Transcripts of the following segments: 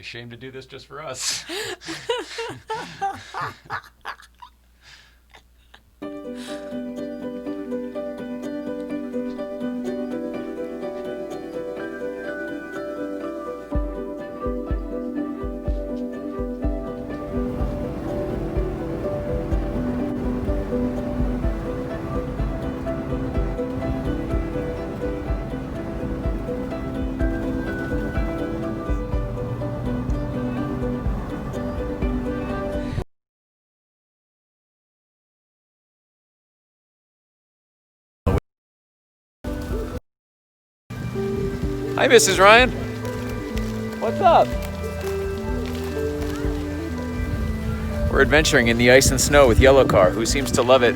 ashamed to do this just for us. Hi, Mrs. Ryan. What's up? We're adventuring in the ice and snow with Yellow Car, who seems to love it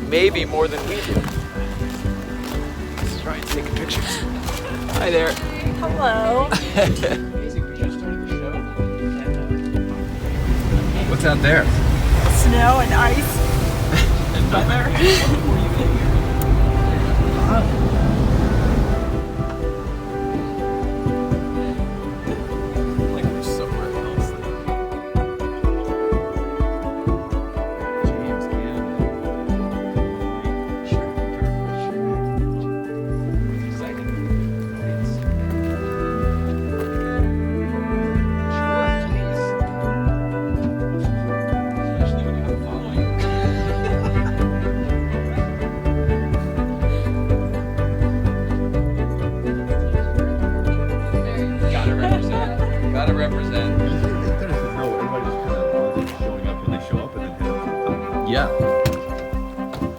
maybe more than we do. Mrs. Ryan's taking pictures. Hi there. Hello. Amazing, we just started the show. What's out there? Snow and ice and weather.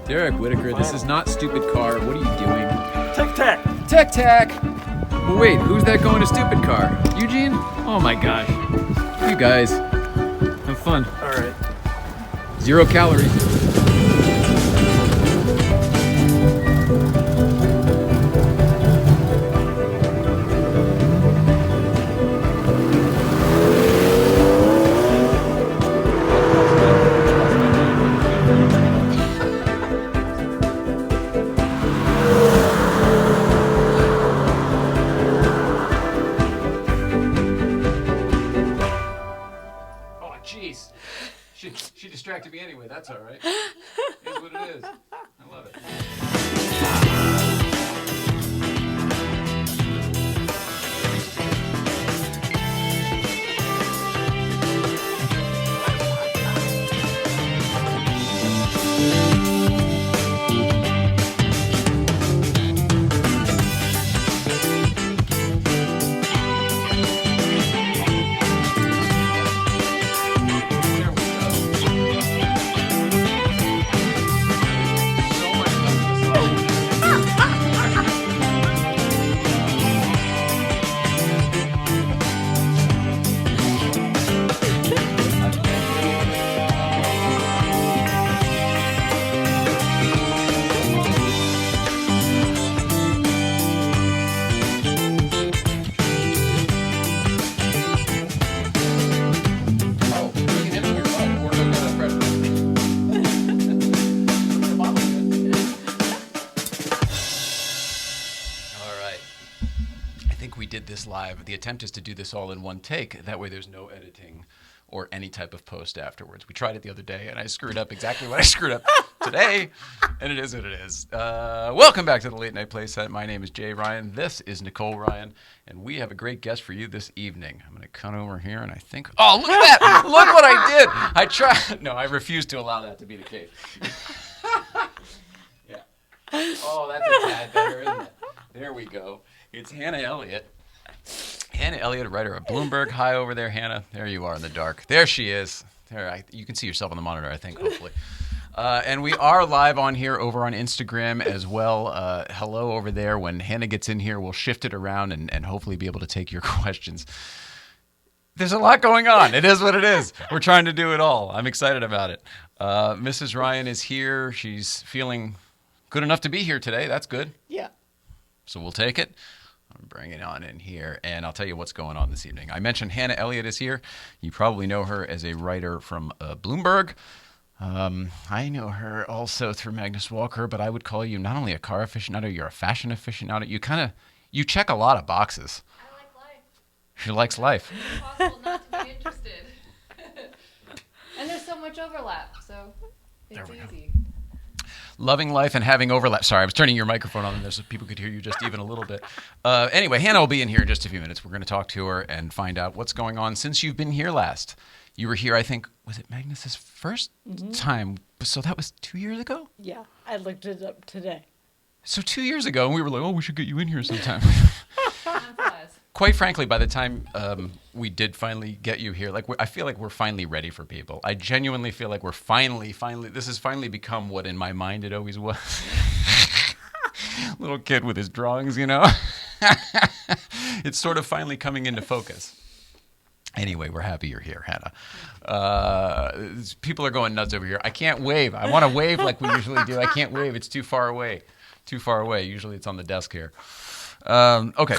Derek Whitaker, this is not stupid car. What are you doing? Tic-tac. Tic-tac! Well, wait, who's that going to stupid car? Eugene? Oh my gosh. You guys, have fun. All right. 0 calories. She distracted me anyway, that's all right. It is what it is. I love it. This live. The attempt is to do this all in one take. That way there's no editing or any type of post afterwards. We tried it the other day and I screwed up exactly what I screwed up today, and it is what it is. Welcome back to the Late Night Playset. My name is Jay Ryan. This is Nicole Ryan, and we have a great guest for you this evening. I'm going to come over here and I think, oh, look at that. Look what I did. I tried. No, I refuse to allow that to be the case. Yeah. Oh, that's a tad better, isn't it? There we go. It's Hannah Elliott. Hannah Elliott, writer of Bloomberg. Hi over there, Hannah. There you are in the dark. There she is. There, you can see yourself on the monitor, I think, hopefully. And we are live on here over on Instagram as well. Hello over there. When Hannah gets in here, we'll shift it around and hopefully be able to take your questions. There's a lot going on. It is what it is. We're trying to do it all. I'm excited about it. Mrs. Ryan is here. She's feeling good enough to be here today. That's good. Yeah. So we'll take it. I'm bringing it on in here, and I'll tell you what's going on this evening. I mentioned Hannah Elliott is here. You probably know her as a writer from Bloomberg. I know her also through Magnus Walker, but I would call you not only a car aficionado, you're a fashion aficionado. You check a lot of boxes. I like life. She likes life. It's impossible not to be interested. And there's so much overlap, so it's easy. Loving life and having overlap. Sorry, I was turning your microphone on there so people could hear you just even a little bit. Anyway, Hannah will be in here in just a few minutes. We're going to talk to her and find out what's going on since you've been here last. You were here, I think, was it Magnus's first time? So that was 2 years ago? Yeah, I looked it up today. So 2 years ago, and we were like, oh, we should get you in here sometime. Time flies. Quite frankly, by the time we did finally get you here, like I feel like we're finally ready for people. I genuinely feel like we're finally, this has finally become what in my mind it always was. Little kid with his drawings, you know? It's sort of finally coming into focus. Anyway, we're happy you're here, Hannah. People are going nuts over here. I can't wave. I want to wave like we usually do. I can't wave. It's too far away. Too far away. Usually it's on the desk here. Okay.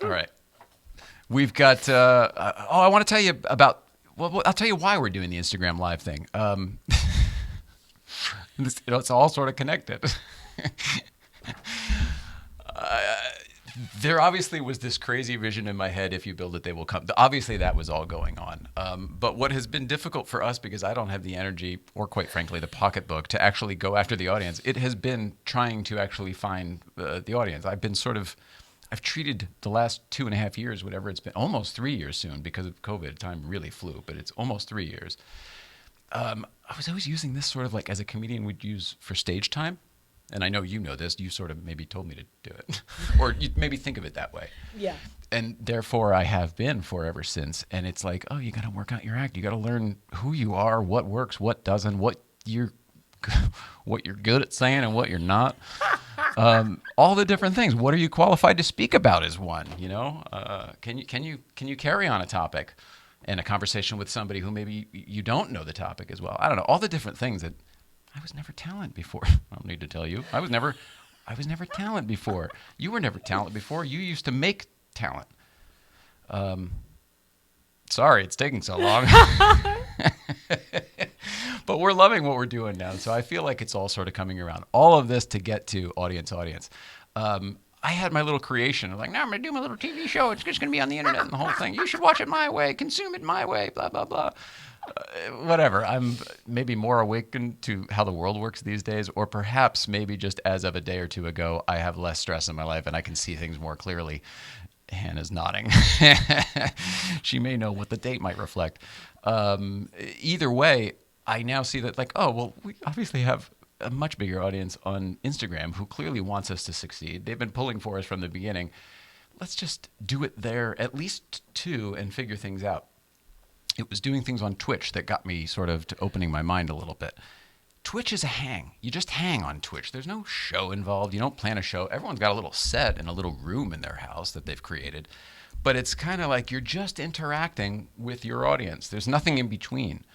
All right. We've got, I want to tell you about, well, I'll tell you why we're doing the Instagram Live thing. It's all sort of connected. There obviously was this crazy vision in my head, if you build it, they will come. Obviously, that was all going on. But what has been difficult for us, because I don't have the energy or, quite frankly, the pocketbook to actually go after the audience, it has been trying to actually find the audience. I've treated the last 2.5 years, whatever it's been, almost 3 years soon because of COVID. Time really flew, but it's almost 3 years. I was always using this sort of like as a comedian would use for stage time. And I know you know this. You sort of maybe told me to do it. Or you maybe think of it that way. Yeah. And therefore I have been for ever since. And it's like, oh, you got to work out your act. You got to learn who you are, what works, what doesn't, what you're good at saying and what you're not. All the different things. What are you qualified to speak about is one, you know? Can you carry on a topic and a conversation with somebody who maybe you don't know the topic as well? I don't know. All the different things that I was never talent before. I don't need to tell you. I was never talent before. You were never talent before. You used to make talent. Sorry, it's taking so long. But we're loving what we're doing now. So I feel like it's all sort of coming around. All of this to get to audience. I had my little creation. I'm like, no, I'm going to do my little TV show. It's just going to be on the internet and the whole thing. You should watch it my way. Consume it my way. Blah, blah, blah. Whatever. I'm maybe more awakened to how the world works these days, or perhaps maybe just as of a day or two ago, I have less stress in my life and I can see things more clearly. Hannah's nodding. She may know what the date might reflect. Either way, I now see that like, oh, well, we obviously have a much bigger audience on Instagram who clearly wants us to succeed. They've been pulling for us from the beginning. Let's just do it there at least too and figure things out. It was doing things on Twitch that got me sort of to opening my mind a little bit. Twitch is a hang. You just hang on Twitch. There's no show involved. You don't plan a show. Everyone's got a little set and a little room in their house that they've created. But it's kind of like you're just interacting with your audience. There's nothing in between.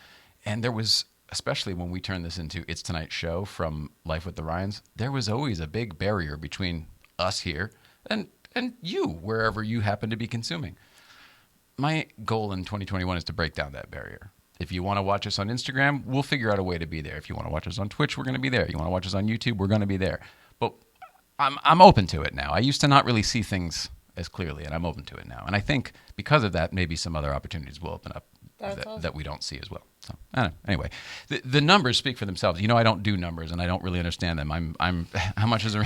And there was, especially when we turned this into It's Tonight's show from Life with the Ryans, there was always a big barrier between us here and you, wherever you happen to be consuming. My goal in 2021 is to break down that barrier. If you want to watch us on Instagram, we'll figure out a way to be there. If you want to watch us on Twitch, we're going to be there. You want to watch us on YouTube, we're going to be there. But I'm open to it now. I used to not really see things as clearly, and I'm open to it now. And I think because of that, maybe some other opportunities will open up that we don't see as well. So I don't know. Anyway, the numbers speak for themselves. You know, I don't do numbers, and I don't really understand them. I'm how much is a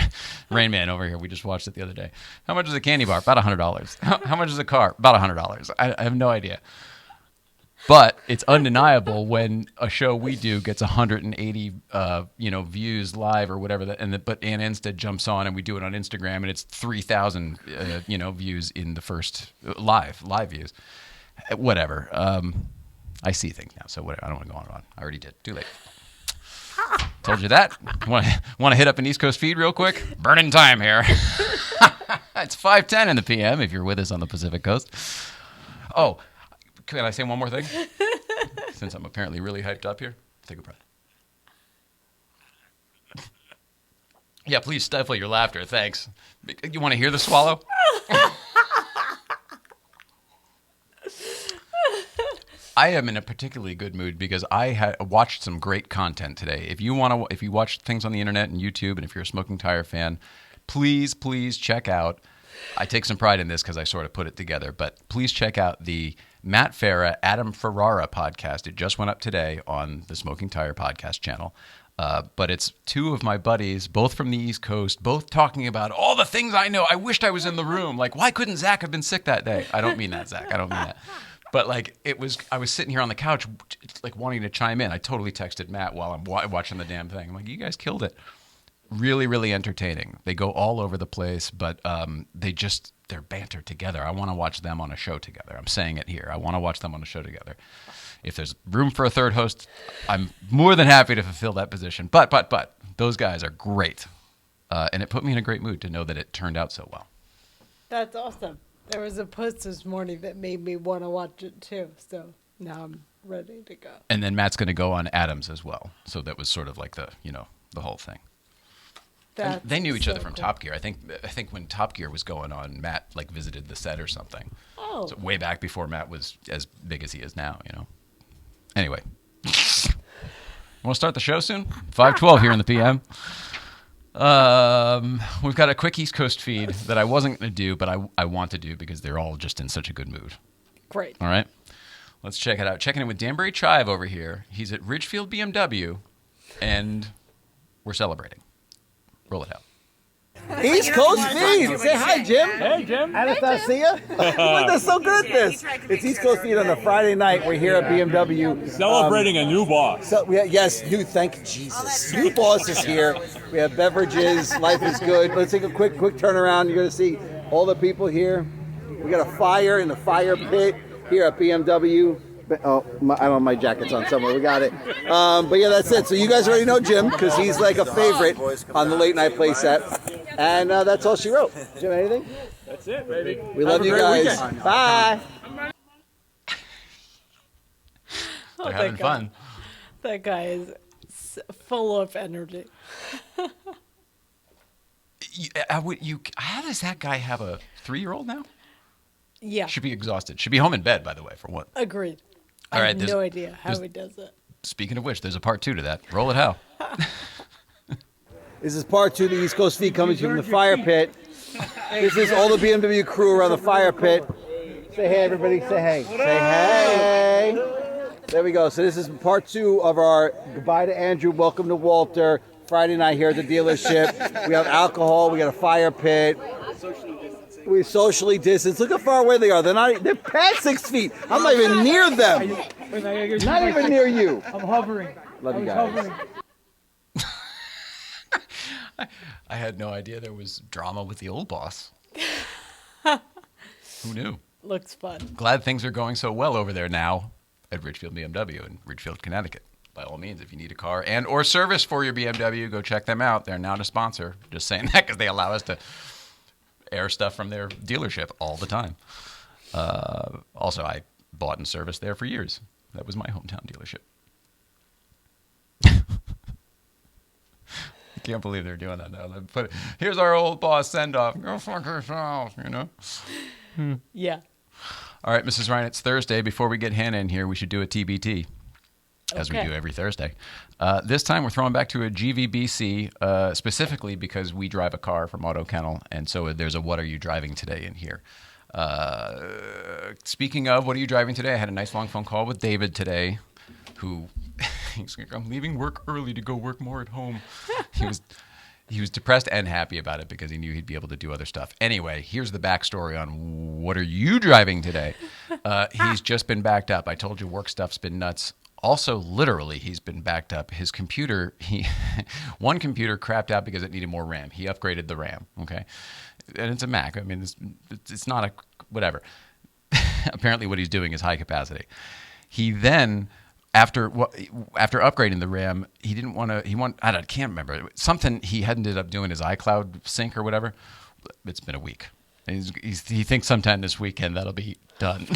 Rain Man over here? We just watched it the other day. How much is a candy bar? About $100. How much is a car? About $100. I have no idea. But it's undeniable when a show we do gets 180, views live or whatever. But Ann Instead jumps on and we do it on Instagram and it's 3,000, views in the first live views. Whatever. I see things now, so whatever. I don't want to go on and on. I already did. Too late. Told you that. Want to hit up an East Coast feed real quick? Burning time here. It's 5:10 in the PM if you're with us on the Pacific Coast. Oh. Can I say one more thing? Since I'm apparently really hyped up here. Take a breath. Yeah, please stifle your laughter. Thanks. You want to hear the swallow? I am in a particularly good mood because I watched some great content today. If you watch things on the internet and YouTube, and if you're a Smoking Tire fan, please check out I take some pride in this because I sort of put it together. But please check out the Matt Farah, Adam Ferrara podcast. It just went up today on the Smoking Tire podcast channel. But it's two of my buddies, both from the East Coast, both talking about all the things I know. I wished I was in the room. Like, why couldn't Zach have been sick that day? I don't mean that, Zach. I don't mean that. But like, I was sitting here on the couch, like wanting to chime in. I totally texted Matt while I'm watching the damn thing. I'm like, you guys killed it. Really, really entertaining. They go all over the place, but they're banter together. I want to watch them on a show together. I'm saying it here. I want to watch them on a show together. If there's room for a third host, I'm more than happy to fulfill that position. But those guys are great. And it put me in a great mood to know that it turned out so well. That's awesome. There was a post this morning that made me want to watch it too. So now I'm ready to go. And then Matt's going to go on Adams as well. So that was sort of like the whole thing. They knew each other from Top Gear. I think when Top Gear was going on, Matt like visited the set or something. Oh. So way back before Matt was as big as he is now, Anyway. Want to start the show soon? 5:12 here in the PM. We've got a quick East Coast feed that I wasn't going to do, but I want to do because they're all just in such a good mood. Great. All right. Let's check it out. Checking in with Danbury Chive over here. He's at Ridgefield BMW, and we're celebrating. Roll it out. East Coast Feed. Say hi, Jim. Hey, Jim. Anastasia. They're so good at this. It's East Coast Feed on a Friday night. We're here at BMW. Celebrating a new boss. So thank Jesus. New boss is here. We have beverages. Life is good. Let's take a quick turnaround. You're going to see all the people here. We got a fire in the fire pit here at BMW. Oh, I don't know, my jacket's on somewhere. We got it. But yeah, that's it. So you guys already know Jim because he's like a favorite on the late night Playset. And that's all she wrote. Jim, anything? That's it, baby. We love you guys. Bye. They're having fun. That guy is full of energy. How does that guy have a 3-year-old now? Yeah. Should be exhausted. Should be home in bed, by the way, for what? Agreed. All right, I have no idea how he does it. Speaking of which, there's a part 2 to that. Roll it how. This is part 2 of the East Coast Feed coming to you from the fire pit. This is all the BMW crew around the fire pit. Say hey, everybody. Say hey. Say hey. There we go. So this is part 2 of our goodbye to Andrew, welcome to Walter. Friday night here at the dealership. We have alcohol. We got a fire pit. We socially distance. Look how far away they are. They're past 6 feet. I'm not even near them. Not even near you. I'm hovering. Love you guys. I had no idea there was drama with the old boss. Who knew? Looks fun. Glad things are going so well over there now at Ridgefield BMW in Ridgefield, Connecticut. By all means, if you need a car and or service for your BMW, go check them out. They're now a sponsor. Just saying that because they allow us to air stuff from their dealership all the time. Also, I bought and serviced there for years. That was my hometown dealership. I can't believe they're doing that now. Here's our old boss send-off. Go fuck yourself, Yeah. All right, Mrs. Ryan, it's Thursday. Before we get Hannah in here, we should do a TBT, as we do every Thursday. This time we're throwing back to a GVBC, specifically because we drive a car from Auto Kennel, and so there's a what are you driving today in here. Speaking of what are you driving today, I had a nice long phone call with David today, who he's like, I'm leaving work early to go work more at home. He was depressed and happy about it because he knew he'd be able to do other stuff. Anyway, here's the backstory on what are you driving today. He's just been backed up. I told you work stuff's been nuts. Also, literally, he's been backed up. His computer, one computer crapped out because it needed more RAM. He upgraded the RAM, okay? And it's a Mac. I mean, it's not a whatever. Apparently, what he's doing is high capacity. He then, after upgrading the RAM, I can't remember. Something he ended up doing his iCloud sync or whatever. It's been a week. He thinks sometime this weekend that'll be done.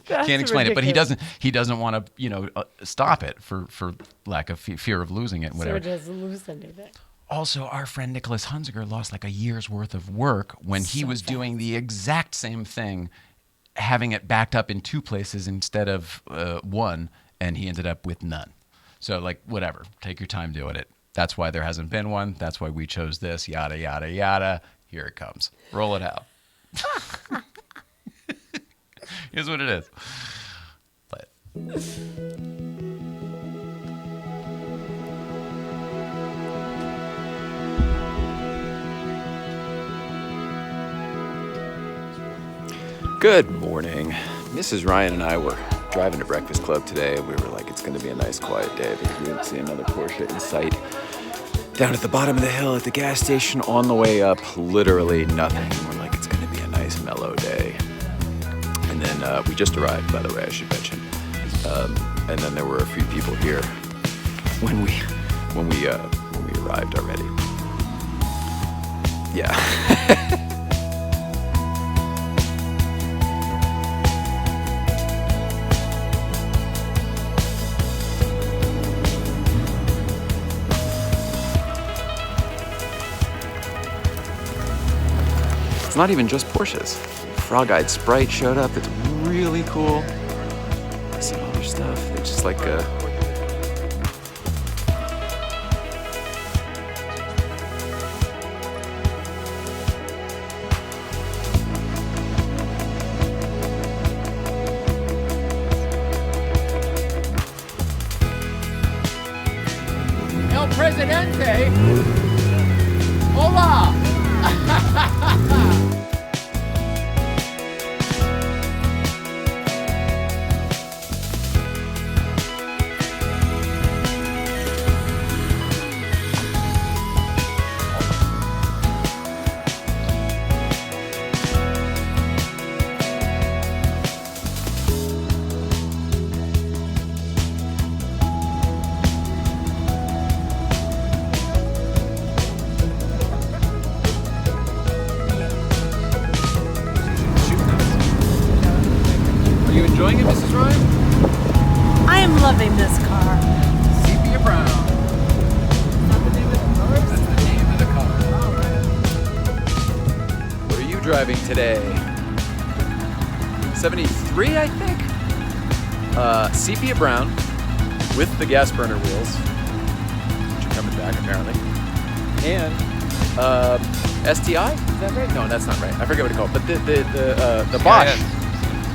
God. Can't explain it, but he doesn't want to, stop it for lack of fear of losing it and whatever. So it doesn't lose anything. Also, our friend Nicholas Hunziker lost like a year's worth of work when he was doing the exact same thing, having it backed up in 2 places instead of 1, and he ended up with none. So, whatever. Take your time doing it. That's why there hasn't been one. That's why we chose this, yada, yada, yada. Here it comes. Roll it out. Here's what it is. Play it. Good morning. Mrs. Ryan and I were driving to Breakfast Club today. We were like, it's going to be a nice quiet day because we didn't see another Porsche in sight. Down at the bottom of the hill at the gas station on the way up, literally nothing. We're like, it's going to be a nice mellow day. And then we just arrived, by the way, I should mention. And then there were a few people here when we arrived already. Yeah. It's not even just Porsches. Frog-eyed Sprite showed up. It's really cool. Some other stuff. It's just like a... El Presidente! Hola! Enjoying it, Mrs. Ryan? I am loving this car. Sepia Brown. That's the name of the car. What are you driving today? 73, I think? Sepia Brown with the gas burner wheels, which are coming back apparently. And STI? Is that right? No, that's not right. I forget what it's called. But the Bosch. Yeah.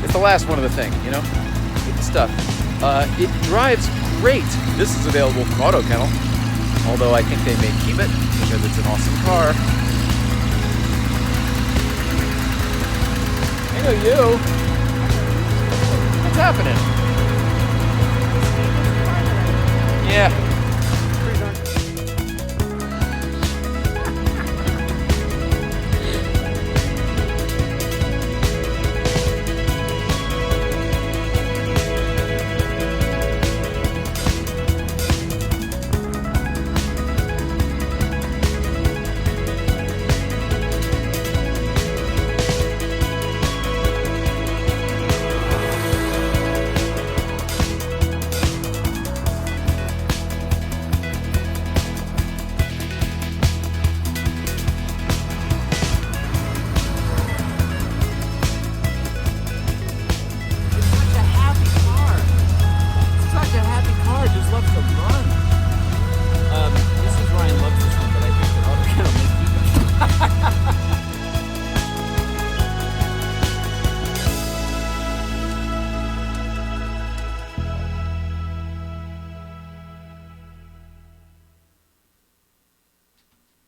It's the last one of the thing, you know? Get the stuff. It drives great. This is available from Auto Kennel, although I think they may keep it because it's an awesome car. I know you. What's happening? Yeah.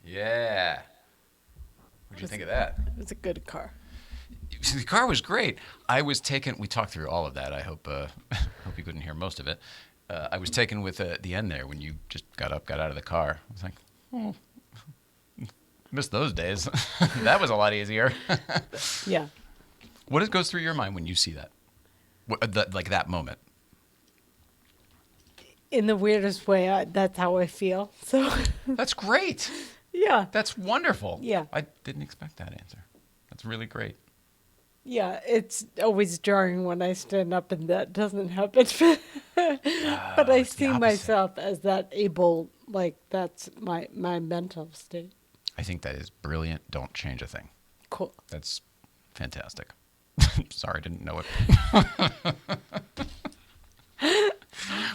Yeah. What'd you think of that? It was a good car. The car was great. I was taken. We talked through all of that. I hope hope you couldn't hear most of it. I was taken with the end there when you just got out of the car. I was like, oh, missed those days. That was a lot easier. Yeah. What goes through your mind when you see that? Like that moment? In the weirdest way, that's how I feel. So. That's great. Yeah. That's wonderful. Yeah. I didn't expect that answer. That's really great. Yeah, it's always jarring when I stand up and that doesn't happen. But I see myself as that able, like that's my mental state. I think that is brilliant. Don't change a thing. Cool. That's fantastic. Sorry, didn't know it.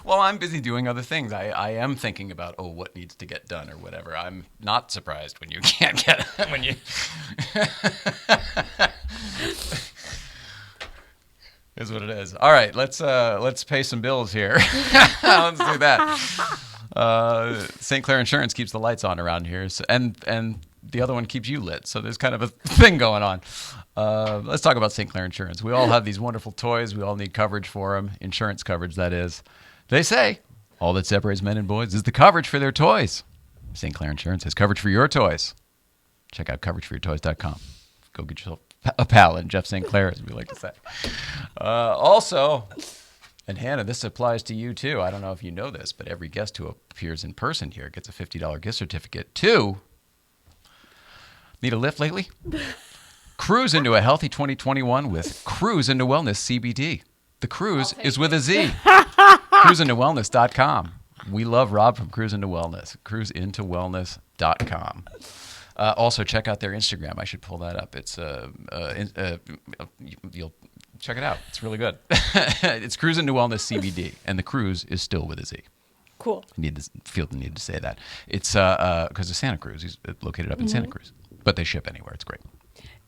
Well, Oh, I'm busy doing other things. I am thinking about, what needs to get done or whatever. I'm not surprised when you can't get when you. Is what it is. All right, let's pay some bills here. Let's do that. St. Clair Insurance keeps the lights on around here, and the other one keeps you lit. So there's kind of a thing going on. Let's talk about St. Clair Insurance. We all have these wonderful toys. We all need coverage for them, insurance coverage, that is. They say all that separates men and boys is the coverage for their toys. St. Clair Insurance has coverage for your toys. Check out coverageforyourtoys.com. Go get yourself a pal in Jeff St. Clair, as we like to say. Also, and Hannah, this applies to you too. I don't know if you know this, but every guest who appears in person here gets a $50 gift certificate to... Need a lift lately? Cruise into a healthy 2021 with Cruise into Wellness CBD. The cruise is with a Z. CruiseIntoWellness.com. We love Rob from Cruise Into Wellness. CruiseIntoWellness.com. Also, check out their Instagram. I should pull that up. It's you'll check it out. It's really good. It's Cruise Into Wellness CBD, and the cruise is still with a Z. Cool. Feel the need to say that. It's because of Santa Cruz. He's located up in Santa Cruz, but they ship anywhere. It's great.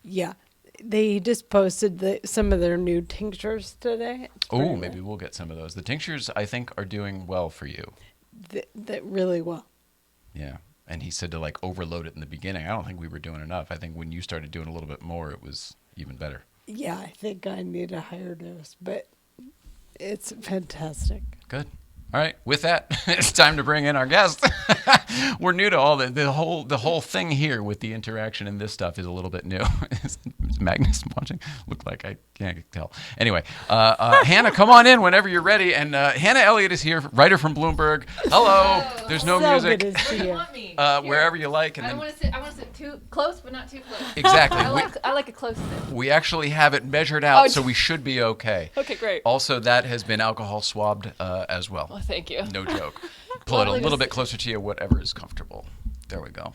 Yeah. They just posted some of their new tinctures today. Oh, maybe we'll get some of those. The tinctures, I think, are doing well for you. That really well. Yeah. And he said to overload it in the beginning. I don't think we were doing enough. I think when you started doing a little bit more, it was even better. Yeah, I think I need a higher dose, but it's fantastic. Good. All right. With that, it's time to bring in our guest. We're new to all the whole thing here with the interaction and this stuff is a little bit new. Is Magnus watching? Look like I can't tell. Anyway, Hannah, come on in whenever you're ready. And Hannah Elliott is here, writer from Bloomberg. Hello. There's no So music. good to see you. Want me? Wherever you like. And I want to sit too close, but not too close. Exactly. I like a close sit. We actually have it measured out, so we should be okay. Okay, great. Also, that has been alcohol swabbed as well. Well, thank you. No joke. Pull it a little bit closer to you, whatever is comfortable. There we go.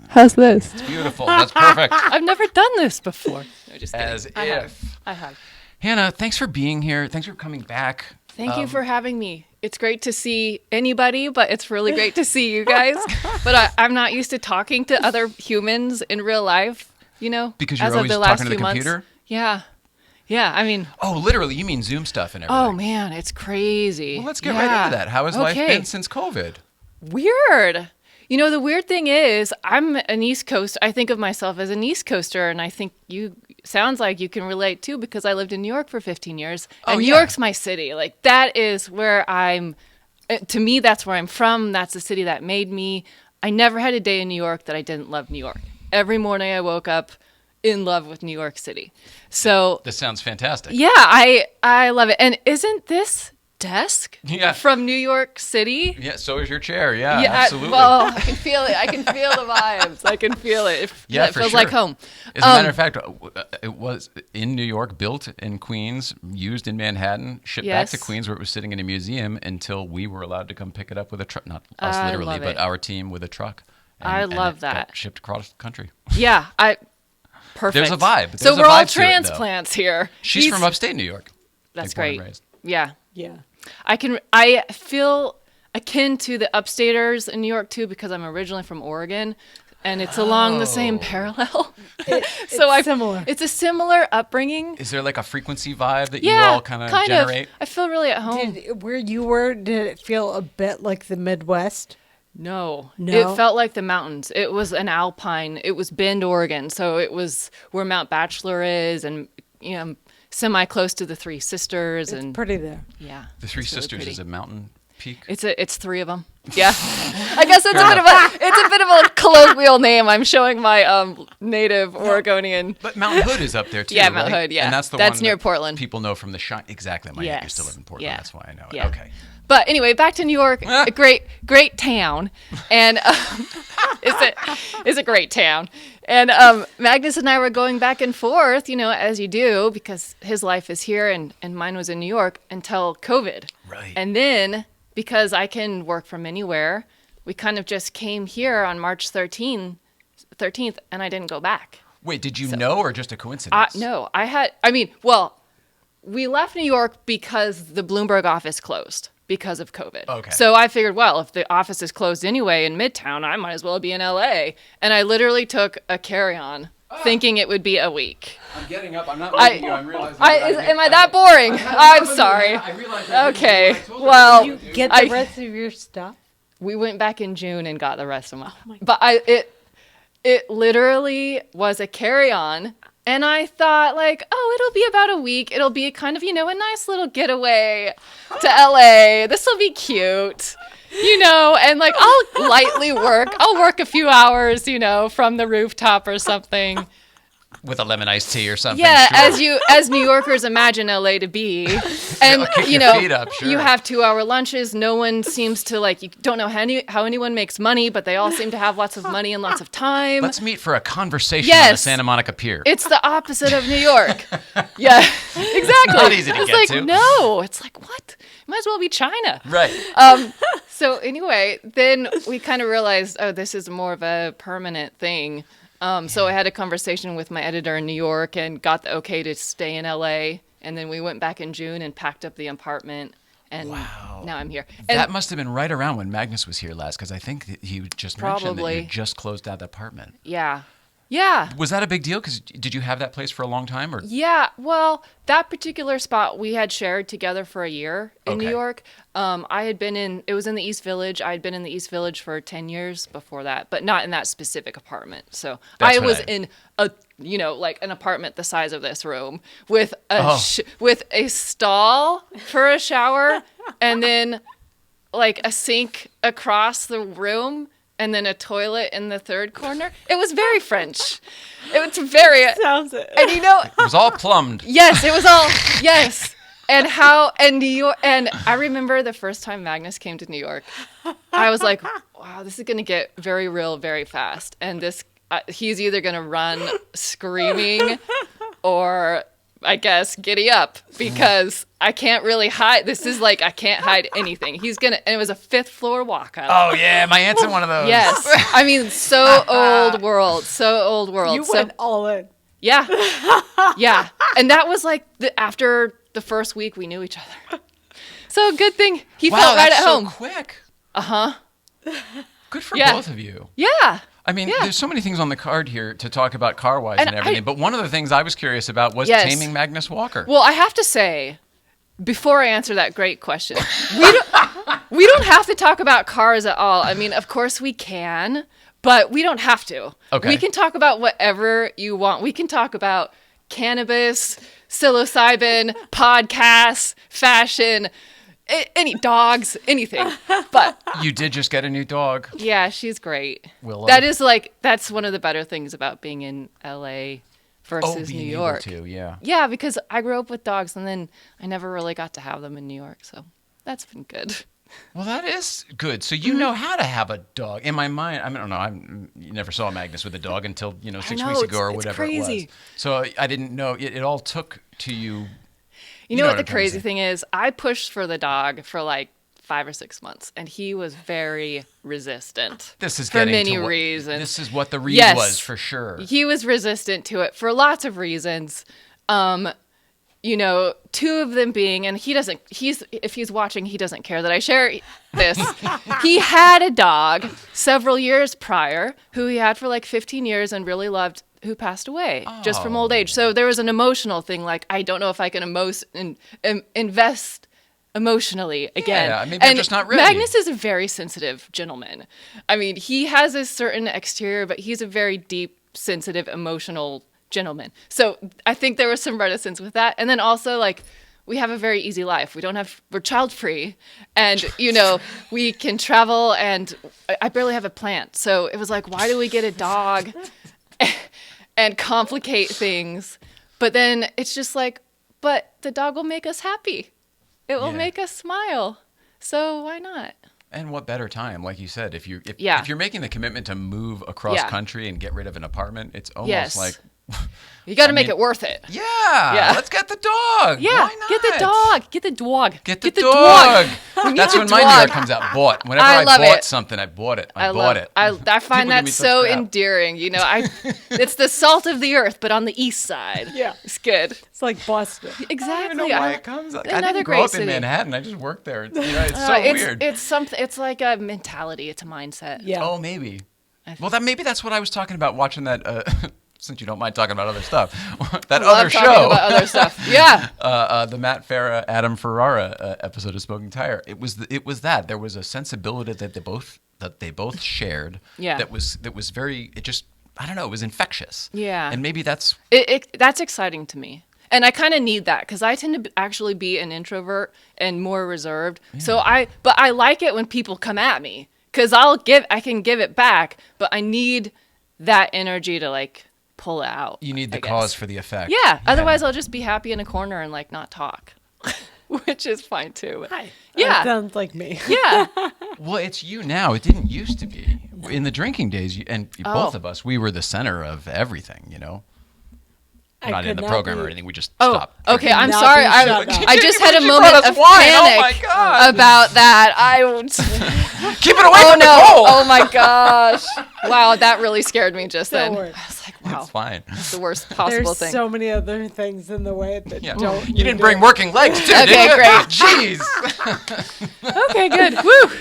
How's this? It's beautiful. That's perfect. I've never done this before. No, just kidding. As I if. have. Hannah, thanks for being here. Thanks for coming back. Thank you for having me. It's great to see anybody, but it's really great to see you guys. But I'm not used to talking to other humans in real life, Because you're as always of the last talking to the few computer? months. Yeah. Yeah, I mean... Oh, literally, you mean Zoom stuff and everything. Oh, man, it's crazy. Well, let's get right into that. How has life been since COVID? Weird. The weird thing is, I'm an East Coast. I think of myself as an East Coaster, and I think sounds like you can relate too, because I lived in New York for 15 years. And New York's my city. That is where to me, that's where I'm from. That's the city that made me. I never had a day in New York that I didn't love New York. Every morning I woke up in love with New York City. So this sounds fantastic. Yeah, I love it. And isn't this desk from New York City? Yeah, so is your chair. Yeah, absolutely. Well, I can feel it. I can feel the vibes. I can feel it. It feels like home. As a matter of fact, it was in New York, built in Queens, used in Manhattan, shipped back to Queens where it was sitting in a museum until we were allowed to come pick it up with a truck. Not us literally, but our team with a truck. I love that. Got shipped across the country. Yeah, perfect. There's a vibe. So we're all transplants here. She's from upstate New York. That's great. Yeah. Yeah. I feel akin to the upstaters in New York too, because I'm originally from Oregon, and it's along the same parallel. It's similar. It's a similar upbringing. Is there a frequency vibe that you all kind of generate? I feel really at home. Where you were, did it feel a bit like the Midwest? No. It felt like the mountains. It was an alpine. It was Bend, Oregon. So it was where Mount Bachelor is, and semi close to the Three Sisters. It's pretty there. Yeah. The Three Sisters is a mountain peak. It's three of them. Yeah. I guess it's a bit of a colloquial name. I'm showing my native Oregonian. But Mount Hood is up there too. Yeah, Mount Hood. Yeah, and that's one near that Portland. People know from the shine. Exactly. My aunt used to live in Portland. Yeah. That's why I know it. Yeah. Okay. But anyway, back to New York. A great town, and it's a great town. And Magnus and I were going back and forth, as you do, because his life is here and mine was in New York until COVID. Right. And then because I can work from anywhere, we kind of just came here on March 13th, and I didn't go back. Wait, did you know, or just a coincidence? No, we left New York because the Bloomberg office closed. because of COVID. Okay. So I figured, well, if the office is closed anyway in Midtown, I might as well be in LA. And I literally took a carry-on thinking it would be a week. I'm getting up. I'm not looking at you. I'm realizing. Am I that boring? I'm sorry. I realized. Okay. Well, You get the rest of your stuff? we went back in June and got the rest of my. But it literally was a carry-on. And I thought, like, oh, it'll be about a week. It'll be kind of, a nice little getaway to LA. This will be cute, and like I'll lightly work. I'll work a few hours, from the rooftop or something. With a lemon iced tea or something. Yeah, sure. as New Yorkers imagine LA to be, and Kick your feet up, sure. you have 2-hour lunches. No one seems to you don't know how anyone makes money, but they all seem to have lots of money and lots of time. Let's meet for a conversation on the Yes. Santa Monica Pier. It's the opposite of New York. Yeah, exactly. Not easy to it's get like, to. No, it's like, what? Might as well be China. Right. So anyway, then we kind of realized, oh, this is more of a permanent thing. So I had a conversation with my editor in New York and got the okay to stay in LA. And then we went back in June and packed up the apartment. And now I'm here. And That must have been right around when Magnus was here last, because I think that he just mentioned that Probably. you just closed out the apartment. yeah. Yeah. Was that a big deal? Because did you have that place for a long time? Or Yeah, well, that particular spot we had shared together for a year in New Okay. York. It was in the East Village. I had been in the East Village for 10 years before that, but not in that specific apartment. So That's I what was I- in like an apartment the size of this room with Oh. with a stall for a shower and then like a sink across the room. And then a toilet in the third corner. It was very French. It was very. Sounds it. And it was all plumbed. yes, it was all yes. And New York. And I remember the first time Magnus came to New York. I was like, wow, this is gonna get very real very fast. And he's either gonna run screaming, or I guess giddy up, because I can't really hide. This is like I can't hide anything. And it was a 5th floor walk up. Oh, yeah. My aunt's in one of those. Yes. I mean, so old world. So old world. You so, went all in. Yeah. Yeah. And that was like after the first week we knew each other. So good thing he Wow, felt right that's at so home. quick. Uh-huh. Good for Yeah. both of you. Yeah. I mean, Yeah. there's so many things on the card here to talk about car-wise and And everything, but one of the things I was curious about was Yes. taming Magnus Walker. Well, I have to say, before I answer that great question, we don't have to talk about cars at all. I mean, of course we can, but we don't have to. Okay. We can talk about whatever you want. We can talk about cannabis, psilocybin, podcasts, fashion, any dogs, anything. But You did just get a new dog. yeah, she's great. Willow. That's one of the better things about being in LA versus New being York. able to, yeah. Yeah, because I grew up with dogs and then I never really got to have them in New York. So that's been good. Well, that is good. So you know how to have a dog. In my mind, I don't know. You never saw Magnus with a dog until 6 know, weeks ago or it's whatever it crazy. was. So I didn't know. It all took to you. You know know what the what I'm trying to crazy say. thing is? I pushed for the dog for like 5 or 6 months, and he was very resistant. This is for getting many to what, reasons. This is what the read Yes. was for sure. He was resistant to it for lots of reasons. Two of them being, and if he's watching, he doesn't care that I share this. He had a dog several years prior who he had for like 15 years and really loved, who passed away just from old age. So there was an emotional thing, like, I don't know if I can invest emotionally again. Yeah, maybe I'm just not ready. Magnus is a very sensitive gentleman. I mean, he has a certain exterior, but he's a very deep, sensitive, emotional gentleman. So I think there was some reticence with that. And then also, like, we have a very easy life. We're child free, and we can travel, and I barely have a plant. So it was like, why do we get a dog and complicate things? But then it's just like, but the dog will make us happy. It will Yeah. make us smile. So why not? And what better time, like you said, if Yeah. you're making the commitment to move across Yeah. country and get rid of an apartment, it's almost Yes. like You got to make it worth it. Yeah. Let's get the dog. Yeah. Why not? Get the dog. Get the dog. Get the dog. That's when my New York dog. comes out. Bought. Whenever I I love bought it. something, I bought it. I bought it. I find People give that me such so crap. endearing. You know, it's the salt of the earth, but on the east side. Yeah. It's good. It's like Boston. Exactly. I don't even know why it comes. Like, I Another didn't grow great up in city. Manhattan. I just worked there. It's so weird. It's something. It's like a mentality. It's a mindset. Yeah. Oh, maybe. Well, maybe that's what I was talking about watching that. Since you don't mind talking about other stuff, that Love other talking show, about other stuff. Yeah. the Matt Farah, Adam Ferrara episode of Smoking Tire. It was that there was a sensibility that they both shared. Yeah. That was very. It just I don't know. It was infectious. Yeah. And maybe that's That's exciting to me. And I kind of need that because I tend to actually be an introvert and more reserved. Yeah. But I like it when people come at me because I can give it back, but I need that energy to like pull it out. You need the cause for the effect. Yeah. Otherwise, I'll just be happy in a corner and like not talk, which is fine too. But, yeah. That sounds like me. Yeah. Well, it's you now. It didn't used to be. In the drinking days, both of us, we were the center of everything, you know? Not in the program or anything. We just stopped. Okay. I'm Not sorry. be shut up. I just had a She moment brought us of wine. panic Oh my God. about that. Keep it away from no. Nicole. Oh my gosh. Wow. That really scared me just then. Don't worry. I was like, wow. It's fine. That's the worst possible There's thing. so many other things in the way that Yeah. don't. You didn't bring working legs, too, Okay, did you? great. Jeez. Okay, good. Woo.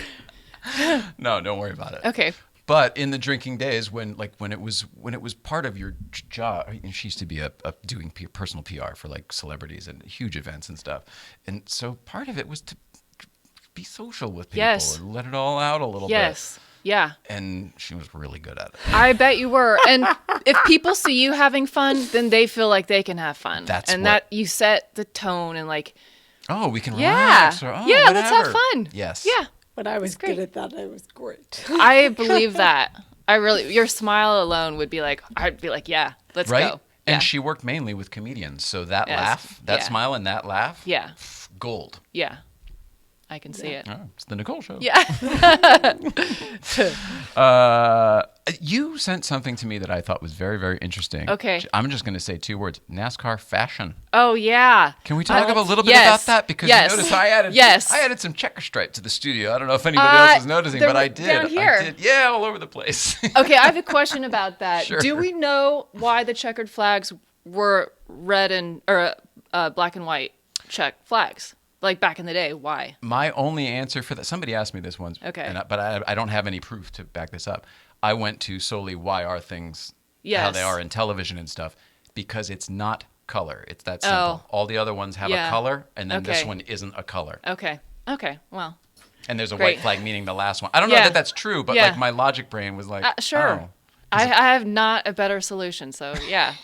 No, don't worry about it. Okay. But in the drinking days, when it was part of your job, she used to be doing personal PR for like celebrities and huge events and stuff, and so part of it was to be social with people Yes. and let it all out a little bit. Yes. Yeah. And she was really good at it. I bet you were. And if people see you having fun, then they feel like they can have fun. That you set the tone and like, Oh, we can yeah, relax. Or, yeah, let's have whatever. fun. Yes. Yeah. When I was great. good at that, I was great. I believe that. Your smile alone would be like, I'd be like, yeah, let's Right? go. Yeah. And she worked mainly with comedians, so that Yes. laugh, that Yeah. smile, and that laugh, Yeah. gold. Yeah. I can see it. Oh, it's the Nicole Show. Yeah. You sent something to me that I thought was very, very interesting. Okay. I'm just going to say 2 words: NASCAR fashion. Oh, yeah. Can we talk a little bit Yes. about that? Because Yes. you notice I added Yes. some checker stripe to the studio. I don't know if anybody else is noticing, they're but I did. down here. I did. Yeah, all over the place. Okay, I have a question about that. Sure. Do we know why the checkered flags were red or black and white check flags? Like back in the day, why? My only answer for that, somebody asked me this once, Okay. but I don't have any proof to back this up. I went to solely why are things how they Yes. are in television and stuff, because it's not color. It's that simple. Oh. All the other ones have Yeah. a color, and then this Okay. one isn't a color. Okay. Okay. Well, And there's a Great. white flag meaning the last one. I don't know Yeah. that that's true, but Yeah. like my logic brain was like, sure. oh. I have not a better solution. So yeah.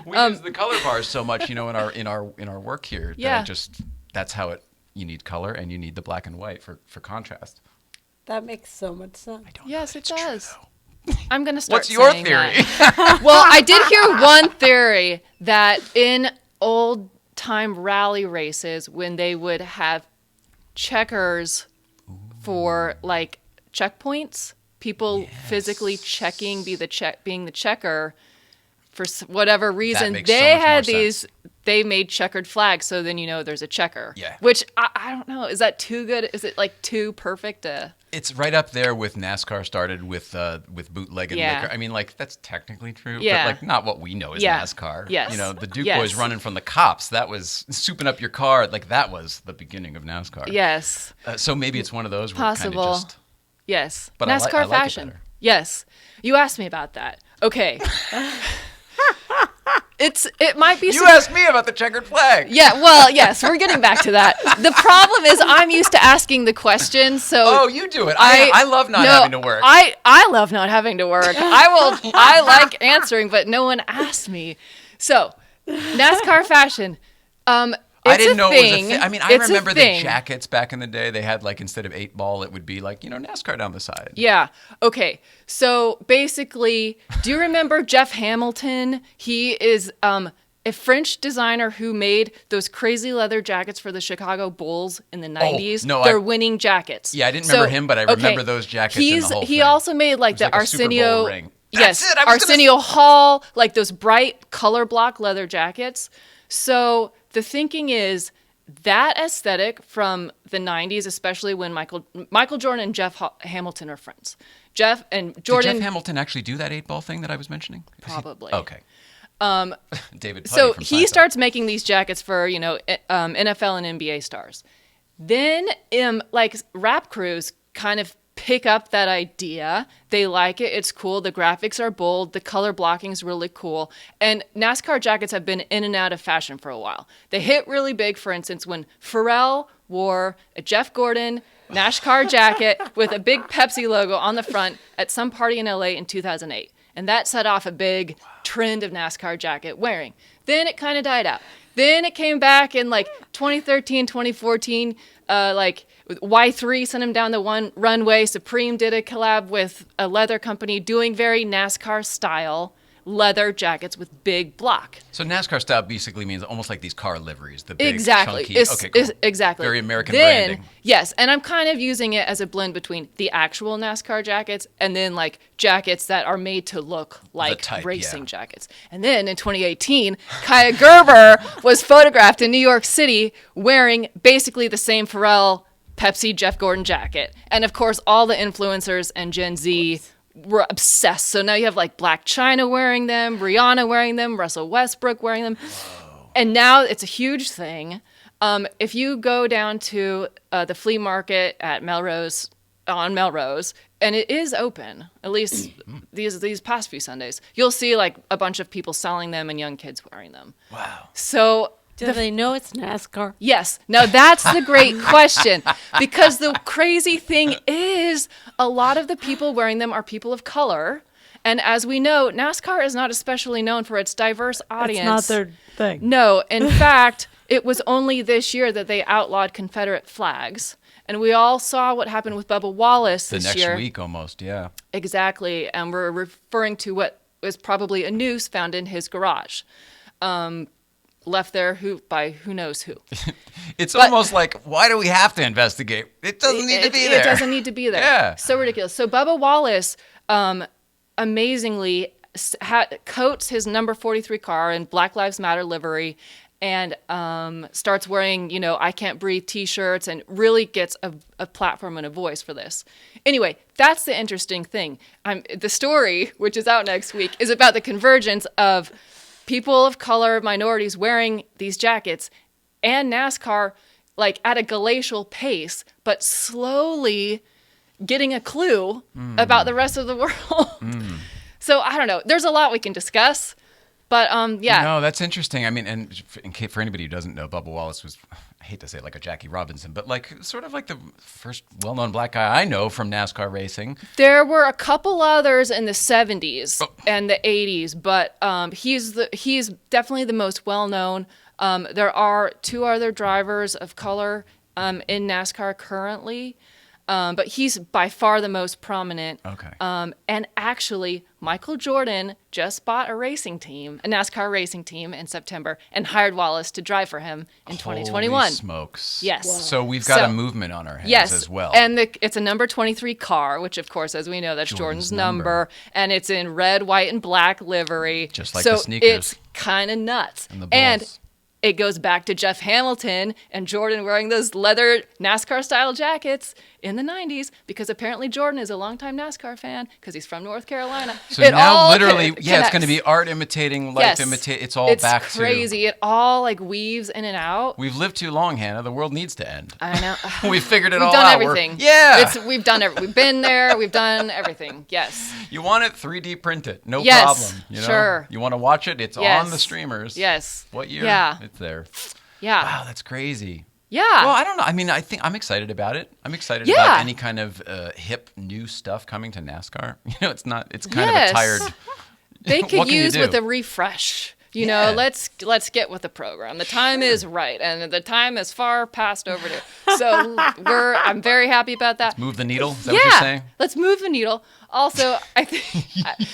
We use the color bars so much, in our work here. Yeah. That that's how it. You need color and you need the black and white for contrast. That makes so much sense. Yes, it It's true, does. though. I'm gonna start. What's your saying theory? that. Well, I did hear one theory that in old time rally races, when they would have checkers for like checkpoints, people physically checking, being the checker for whatever reason, makes so they much more had sense. these. They made checkered flags, so then there's a checker. Yeah. Which I don't know. Is that too good? Is it like too perfect? It's right up there with NASCAR started with bootleg and Yeah. liquor. I mean, like that's technically true, Yeah. but like not what we know as Yeah. NASCAR. Yes. The Duke Yes. boys running from the cops. That was souping up your car. Like that was the beginning of NASCAR. Yes. So maybe it's one of those where Possible. kind of just. Yes. But I NASCAR like it fashion. better. Yes. You asked me about that. Okay. It might be. You asked me about the checkered flag. Yeah. Well, yes. We're getting back to that. The problem is I'm used to asking the question, so. Oh, you do it. I love not having to work. I love not having to work. I like answering, but no one asked me. So, NASCAR fashion. I didn't know thing. it was a thing. I mean, I It's a remember the thing. jackets back in the day. They had like instead of 8-ball, it would be like NASCAR down the side. Yeah. Okay. So basically, do you remember Jeff Hamilton? He is a French designer who made those crazy leather jackets for the Chicago Bulls in the 90s. no, They're winning jackets. Yeah, I didn't remember him, but I remember those jackets and the whole He thing. also made like It was the like a Super Bowl Arsenio. ring. That's yes, it. I was gonna Arsenio Hall, like those bright color block leather jackets. So the thinking is that aesthetic from the 90s, especially when Michael Jordan and Jeff Hamilton are friends. Jeff and Jordan. Did Jeff Hamilton actually do that 8-ball thing that I was mentioning? Probably. Okay. David Puddy So from he Seinfeld. starts making these jackets for, NFL and NBA stars. Then, like rap crews kind of pick up that idea. They like it. It's cool. The graphics are bold. The color blocking is really cool. And NASCAR jackets have been in and out of fashion for a while. They hit really big, for instance, when Pharrell wore a Jeff Gordon NASCAR jacket with a big Pepsi logo on the front at some party in LA in 2008. And that set off a big trend of NASCAR jacket wearing. Then it kind of died out. Then it came back in like 2013, 2014, like Y3 sent him down the one runway. Supreme did a collab with a leather company doing very NASCAR style leather jackets with big block. So NASCAR style basically means almost like these car liveries, the big, Exactly. chunky. Okay, cool. Exactly. Very American then, branding. Yes, and I'm kind of using it as a blend between the actual NASCAR jackets and then like jackets that are made to look like type, racing yeah. jackets. And then in 2018, Kaya Gerber was photographed in New York City wearing basically the same Pharrell Pepsi Jeff Gordon jacket. And of course, all the influencers and Gen Z were obsessed. So now you have like Black China wearing them, Rihanna wearing them, Russell Westbrook wearing them. Whoa. And now it's a huge thing. If you go down to the flea market at Melrose, and it is open, at least these past few Sundays, you'll see like a bunch of people selling them and young kids wearing them. Wow. So Do they know it's NASCAR? yes. Now that's the great question, because the crazy thing is a lot of the people wearing them are people of color. And as we know, NASCAR is not especially known for its diverse audience. It's not their thing. No. In fact, it was only this year that they outlawed Confederate flags. And we all saw what happened with Bubba Wallace The this next year. week almost, yeah. Exactly. And we're referring to what was probably a noose found in his garage. Left there by who knows who. It's almost like, why do we have to investigate? It doesn't need to be there. It doesn't need to be there. Yeah. So ridiculous. So Bubba Wallace amazingly coats his number 43 car in Black Lives Matter livery and starts wearing, I Can't Breathe t-shirts and really gets a platform and a voice for this. Anyway, that's the interesting thing. The story, which is out next week, is about the convergence of people of color, minorities wearing these jackets, and NASCAR like at a glacial pace, but slowly getting a clue about the rest of the world. So I don't know. There's a lot we can discuss, but yeah. No, that's interesting. I mean, and for anybody who doesn't know, Bubba Wallace was, I hate to say it like a Jackie Robinson, but like sort of like the first well-known black guy I know from NASCAR racing. There were a couple others in the 70s and the 80s, but he's definitely the most well-known. There are two other drivers of color in NASCAR currently, but he's by far the most prominent. Okay. And actually, Michael Jordan just bought a NASCAR racing team in September, and hired Wallace to drive for him in 2021. Holy smokes. Yes. Wow. So we've got a movement on our hands as well. And it's a number 23 car, which of course, as we know, that's Jordan's number. And it's in red, white, and black livery. Just like the sneakers. It's kind of nuts. And the And Bulls. it goes back to Jeff Hamilton and Jordan wearing those leather NASCAR-style jackets in the 90s, because apparently Jordan is a longtime NASCAR fan because he's from North Carolina. So now literally, it's going to be art imitating life, Yes. It's all back to... It's crazy. It all like weaves in and out. We've lived too long, Hannah. The world needs to end. I know. We've figured it We've all done out. everything. We've done everything. We've been there. We've done everything. Yes. You want it, 3D print it. No Yes, problem. You know? sure. You want to watch it, it's Yes. on the streamers. Yes. What year? Yeah. It's there. Yeah. Wow, that's crazy. Yeah. Well, I don't know. I mean, I think I'm excited about it. I'm excited Yeah. about any kind of hip new stuff coming to NASCAR. It's kind of a tired... They What could can you use do? with a refresh. You know, let's get with the program. The time is right, and the time is far past overdue. So I'm very happy about that. Move the needle? Is that what you're saying? Let's move the needle. Also, I think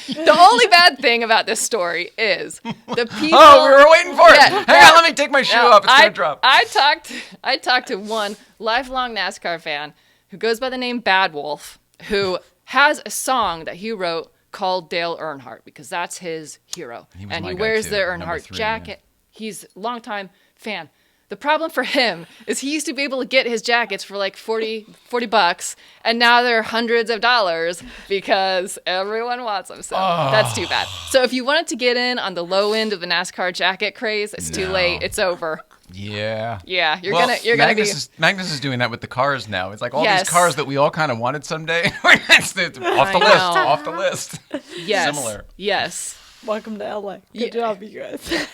the only bad thing about this story is the people. Oh, we were waiting for it. Yeah, Hang on, let me take my shoe off. It's going to drop. I talked to one lifelong NASCAR fan who goes by the name Bad Wolf, who has a song that he wrote called Dale Earnhardt because that's his hero. was And my he guy, wears too, the number Earnhardt 3, jacket. He's a longtime fan. The problem for him is he used to be able to get his jackets for like $40, and now they're hundreds of dollars because everyone wants them. So that's too bad. So if you wanted to get in on the low end of a NASCAR jacket craze, it's too late. It's over. Yeah. Yeah, you're Well, gonna be. Magnus is doing that with the cars now. It's like all Yes. these cars that we all kind of wanted someday. It's off the I list. know. Off the list. Yes. Similar. Yes. Welcome to LA. Good job, you guys.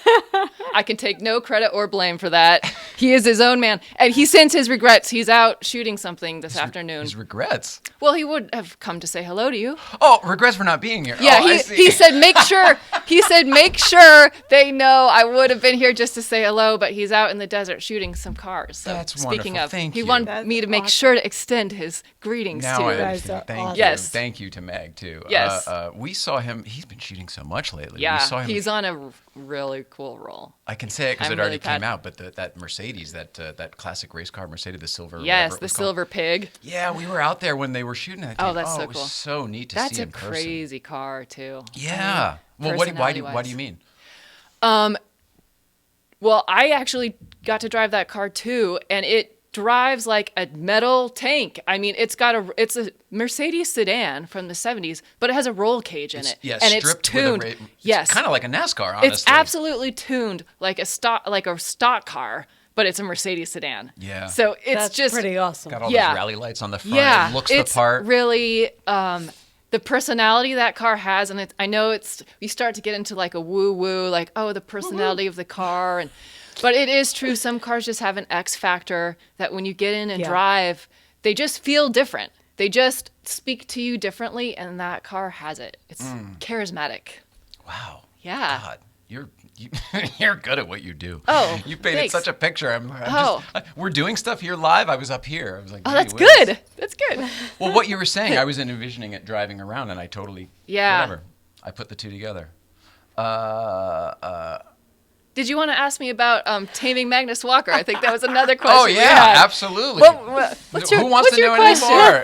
I can take no credit or blame for that. He is his own man. And he sends his regrets. He's out shooting something this afternoon. His regrets. Well, he would have come to say hello to you. Oh, regrets for not being here. Yeah, oh, I see. he said make sure they know I would have been here just to say hello, but he's out in the desert shooting some cars. So That's speaking wonderful. of, Thank he you. wanted That's me to make awesome. sure to extend his greetings Now to I you. guys understand. are Thank awesome. you. Yes. Thank you to Meg, too. Yes. We saw him. He's been shooting so much lately. Yeah, We saw him. he's on a really cool roll. I can say it because I'm it already really came proud. out, but that Mercedes, that classic race car Mercedes, the silver. Yes, whatever it the was called. silver pig. Yeah, we were out there when they were shooting that. Oh, thing. that's so it was cool. so neat to That's see a in person. crazy car too. Yeah. Well, why do personality-wise. you mean? Well, I actually got to drive that car too, and it drives like a metal tank. I mean, it's a Mercedes sedan from the 70s, but it has a roll cage in it. Yeah, and it's stripped with a tuned. It's kind of like a NASCAR, honestly. It's absolutely tuned like a stock car, but it's a Mercedes sedan. Yeah. So it's That's just pretty awesome. Got all yeah. those rally lights on the front. yeah, It looks it's the part. really the personality that car has, and I know we start to get into like a woo woo, like the personality of the car, but it is true. Some cars just have an X factor that when you get in and Yeah. drive, they just feel different. They just speak to you differently, and that car has it. It's charismatic. Wow. Yeah. God, you're good at what you do. Oh, you painted thanks. such a picture. Oh. We're doing stuff here live. I was up here. I was like, Oh, gee that's whiz. good. That's good. Well, what you were saying, I was envisioning it driving around, and I totally whatever. I put the two together. Did you want to ask me about taming Magnus Walker? I think that was another question. Oh we yeah, had. absolutely. What's your, Who wants what's to your know question? anymore?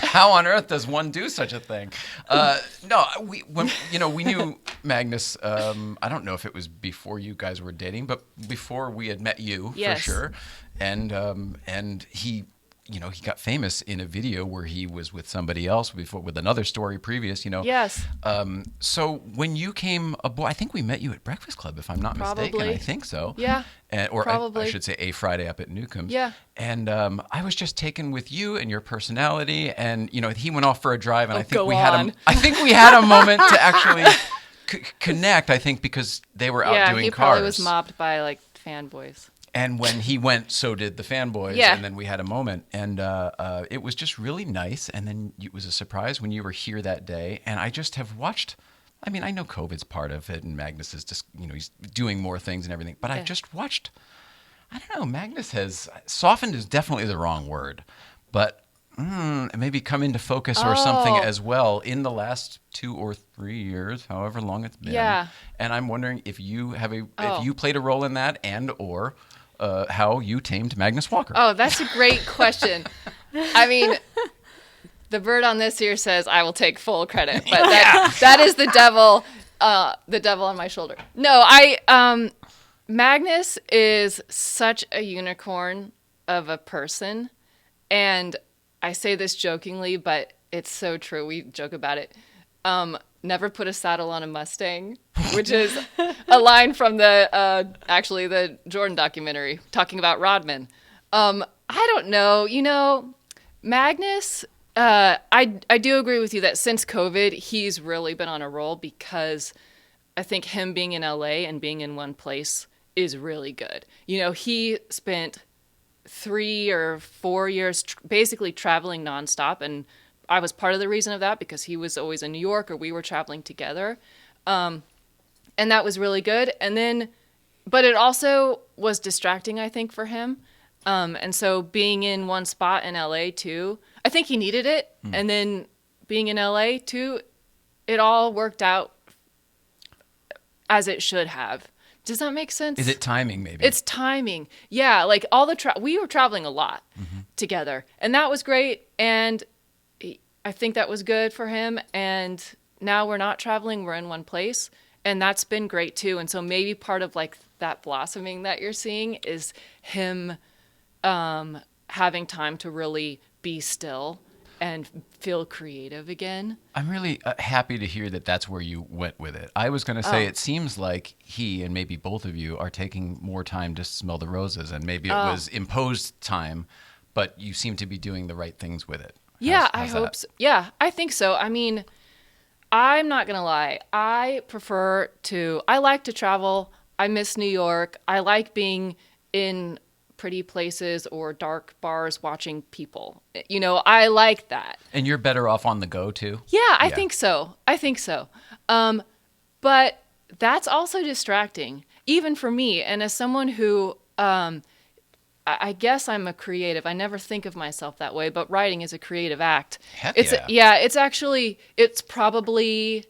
How on earth does one do such a thing? No, we knew Magnus. I don't know if it was before you guys were dating, but before we had met you Yes. for sure. And he. He got famous in a video where he was with somebody else before, with another story previous, Yes. So when you came aboard, I think we met you at Breakfast Club, if I'm not mistaken. Probably. I think so. Yeah, Or probably. I should say a Friday up at Newcomb's. Yeah. And I was just taken with you and your personality, and he went off for a drive, and I think go we had on. I think we had a moment to actually connect. I think because they were out Yeah, doing he cars. probably was mobbed by like fanboys. And when he went, so did the fanboys. Yeah. And then we had a moment. And it was just really nice. And then it was a surprise when you were here that day. And I just have watched. I mean, I know COVID's part of it. And Magnus is just, he's doing more things and everything. But I just watched. I don't know. Magnus has softened is definitely the wrong word. But maybe come into focus or something as well in the last 2 or 3 years, however long it's been. Yeah. And I'm wondering if you have if you played a role in that and or how you tamed Magnus Walker. Oh, that's a great question. I mean, the bird on this here says I will take full credit, but that is the devil on my shoulder. No, Magnus is such a unicorn of a person, and I say this jokingly, but it's so true. We joke about it. Never put a saddle on a Mustang, which is a line from the Jordan documentary talking about Rodman. I don't know. Magnus, I do agree with you that since COVID, he's really been on a roll because I think him being in LA and being in one place is really good. He spent 3 or 4 years basically traveling nonstop, and I was part of the reason of that because he was always in New York or we were traveling together. And that was really good. But it also was distracting, I think, for him. And so being in one spot in LA too, I think he needed it. And then being in LA too, it all worked out as it should have. Does that make sense? Is it timing maybe? It's timing. Yeah, like all we were traveling a lot together, and that was great. And I think that was good for him. And now we're not traveling, we're in one place. And that's been great too. And so maybe part of like that blossoming that you're seeing is him having time to really be still and feel creative again. I'm really happy to hear that that's where you went with it. I was going to say it seems like he and maybe both of you are taking more time to smell the roses, and maybe it was imposed time, but you seem to be doing the right things with it. Yeah, How's I hope so. Yeah, I think so. I mean, I'm not going to lie. I like to travel. I miss New York. I like being in pretty places or dark bars watching people. You know, I like that. And you're better off on the go too? Yeah, I think so. But that's also distracting, even for me. And as someone who, I guess I'm a creative. I never think of myself that way, but writing is a creative act. Heck yeah. It's probably,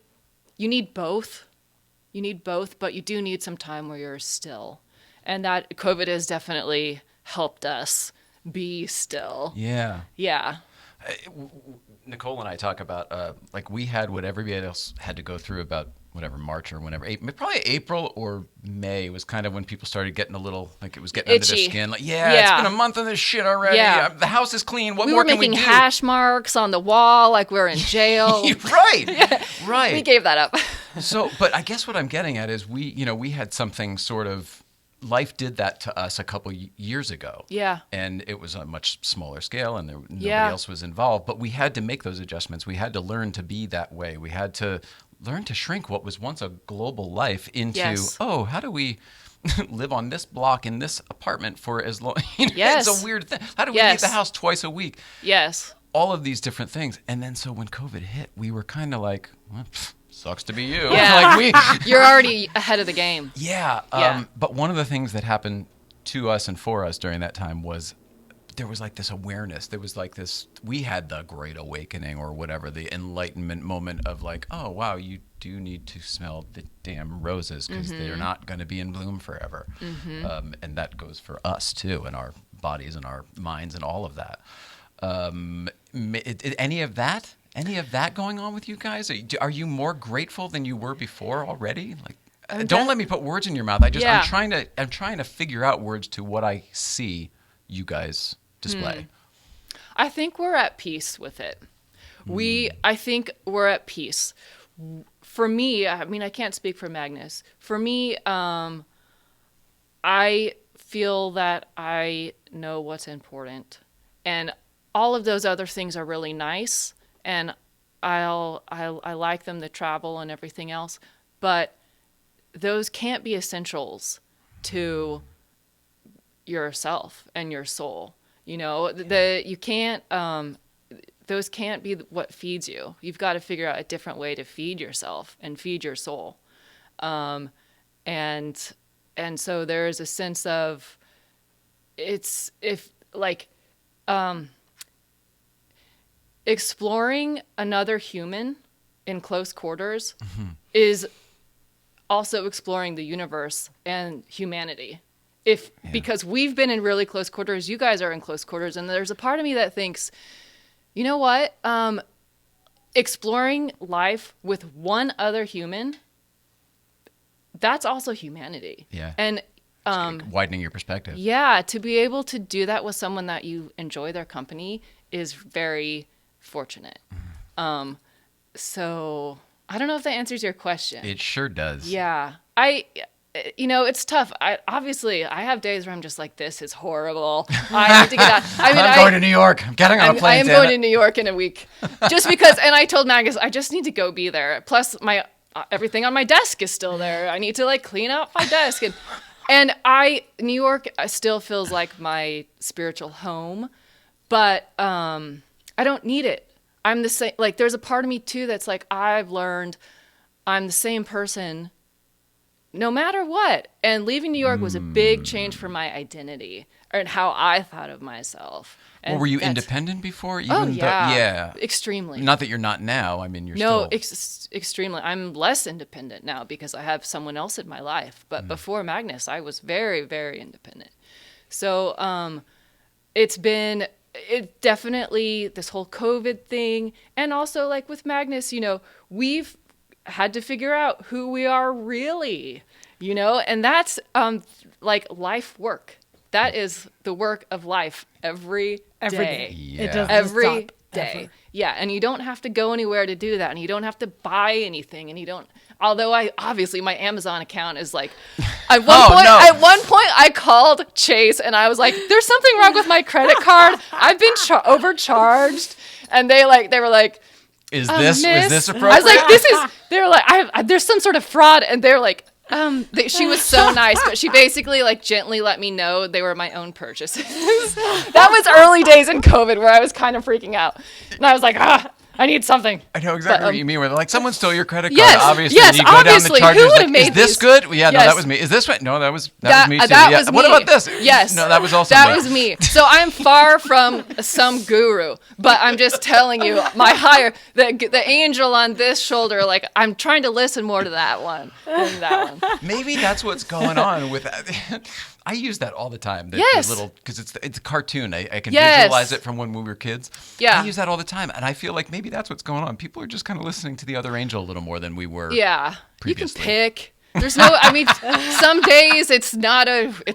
you need both. But you do need some time where you're still. And that COVID has definitely helped us be still. Yeah. Yeah. Nicole and I talk about, like we had what everybody else had to go through about whatever, March or whenever, probably April or May was kind of when people started getting a little, like it was getting Itchy. under their skin. Like, it's been a month of this shit already. Yeah. The house is clean. What We more were can we making do? hash marks on the wall like we're in jail. Right. Right. We gave that up. So, but I guess what I'm getting at is we had something sort of, life did that to us a couple years ago. Yeah. And it was a much smaller scale and nobody Yeah. else was involved, but we had to make those adjustments. We had to learn to be that way. We had to learn to shrink what was once a global life into, how do we live on this block in this apartment for as long? Yes. It's a weird thing. How do we leave the house twice a week? Yes. All of these different things. And then so when COVID hit, we were kind of like, well, sucks to be you. Yeah. You're already ahead of the game. Yeah. Yeah. But one of the things that happened to us and for us during that time was there was like this awareness. There was like this, we had the great awakening or whatever, the enlightenment moment of like, oh, wow, you do need to smell the damn roses because they're not going to be in bloom forever. And that goes for us too, and our bodies and our minds and all of that. Any of that going on with you guys? Are you more grateful than you were before already? Like, don't let me put words in your mouth. I'm trying to figure out words to what I see you guys display. I think we're at peace with it. I think we're at peace. For me, I mean, I can't speak for Magnus. For me, I feel that I know what's important, and all of those other things are really nice, and I like them to travel and everything else, but those can't be essentials to yourself and your soul. You know, you can't. Those can't be what feeds you. You've got to figure out a different way to feed yourself and feed your soul. And so there is a sense of exploring another human in close quarters is also exploring the universe and humanity. Because we've been in really close quarters, you guys are in close quarters, and there's a part of me that thinks, you know what? Exploring life with one other human, that's also humanity. Yeah. And widening your perspective. yeah, to be able to do that with someone that you enjoy their company is very fortunate. So I don't know if that answers your question. It sure does. Yeah. It's tough. I have days where I'm just like, this is horrible. I need to get out. I'm going to New York. I'm getting on a plane. I am going to New York in a week. Just because, and I told Magus, I just need to go be there. Plus my everything on my desk is still there. I need to like clean out my desk. And New York still feels like my spiritual home, but I don't need it. I'm the same, like there's a part of me too that's like, I've learned I'm the same person no matter what. And leaving New York was a big change for my identity and how I thought of myself. And well, were you independent before? Yeah. Extremely. Not that you're not now. I mean, you're still... extremely. I'm less independent now because I have someone else in my life. But before Magnus, I was very, very independent. So it's been it definitely, this whole COVID thing, and also like with Magnus, we've had to figure out who we are really, and that's like life work. That is the work of life every day. Yeah. It doesn't Every stop, day. ever. Yeah, and you don't have to go anywhere to do that, and you don't have to buy anything, and you don't. Although obviously my Amazon account is like, at one point I called Chase and I was like, "There's something wrong with my credit card. I've been overcharged," and they were like, Is Miss? this appropriate? I was like, they were like, there's some sort of fraud, and they're like. She was so nice, but she basically like gently let me know they were my own purchases. That was early days in COVID where I was kind of freaking out, and I was like, I need something. I know exactly what you mean. Where they're like, someone stole your credit card. Yes, Obviously, yes, and you go down the obviously. charges. Who would've Like, made is this these? good? Yeah, no, Yes. that was me. Is this what? No, that was me too. That Yeah. was What me. about this? Yes. No, that was also that me. was me. So I'm far from some guru, but I'm just telling you, the angel on this shoulder, like I'm trying to listen more to that one than that one. Maybe that's what's going on with. I use that all the time. The little because it's a cartoon. I can visualize it from when we were kids. Yeah. I use that all the time, and I feel like maybe that's what's going on. People are just kind of listening to the other angel a little more than we were. Yeah, previously. you can pick. There's no. I mean, some days it's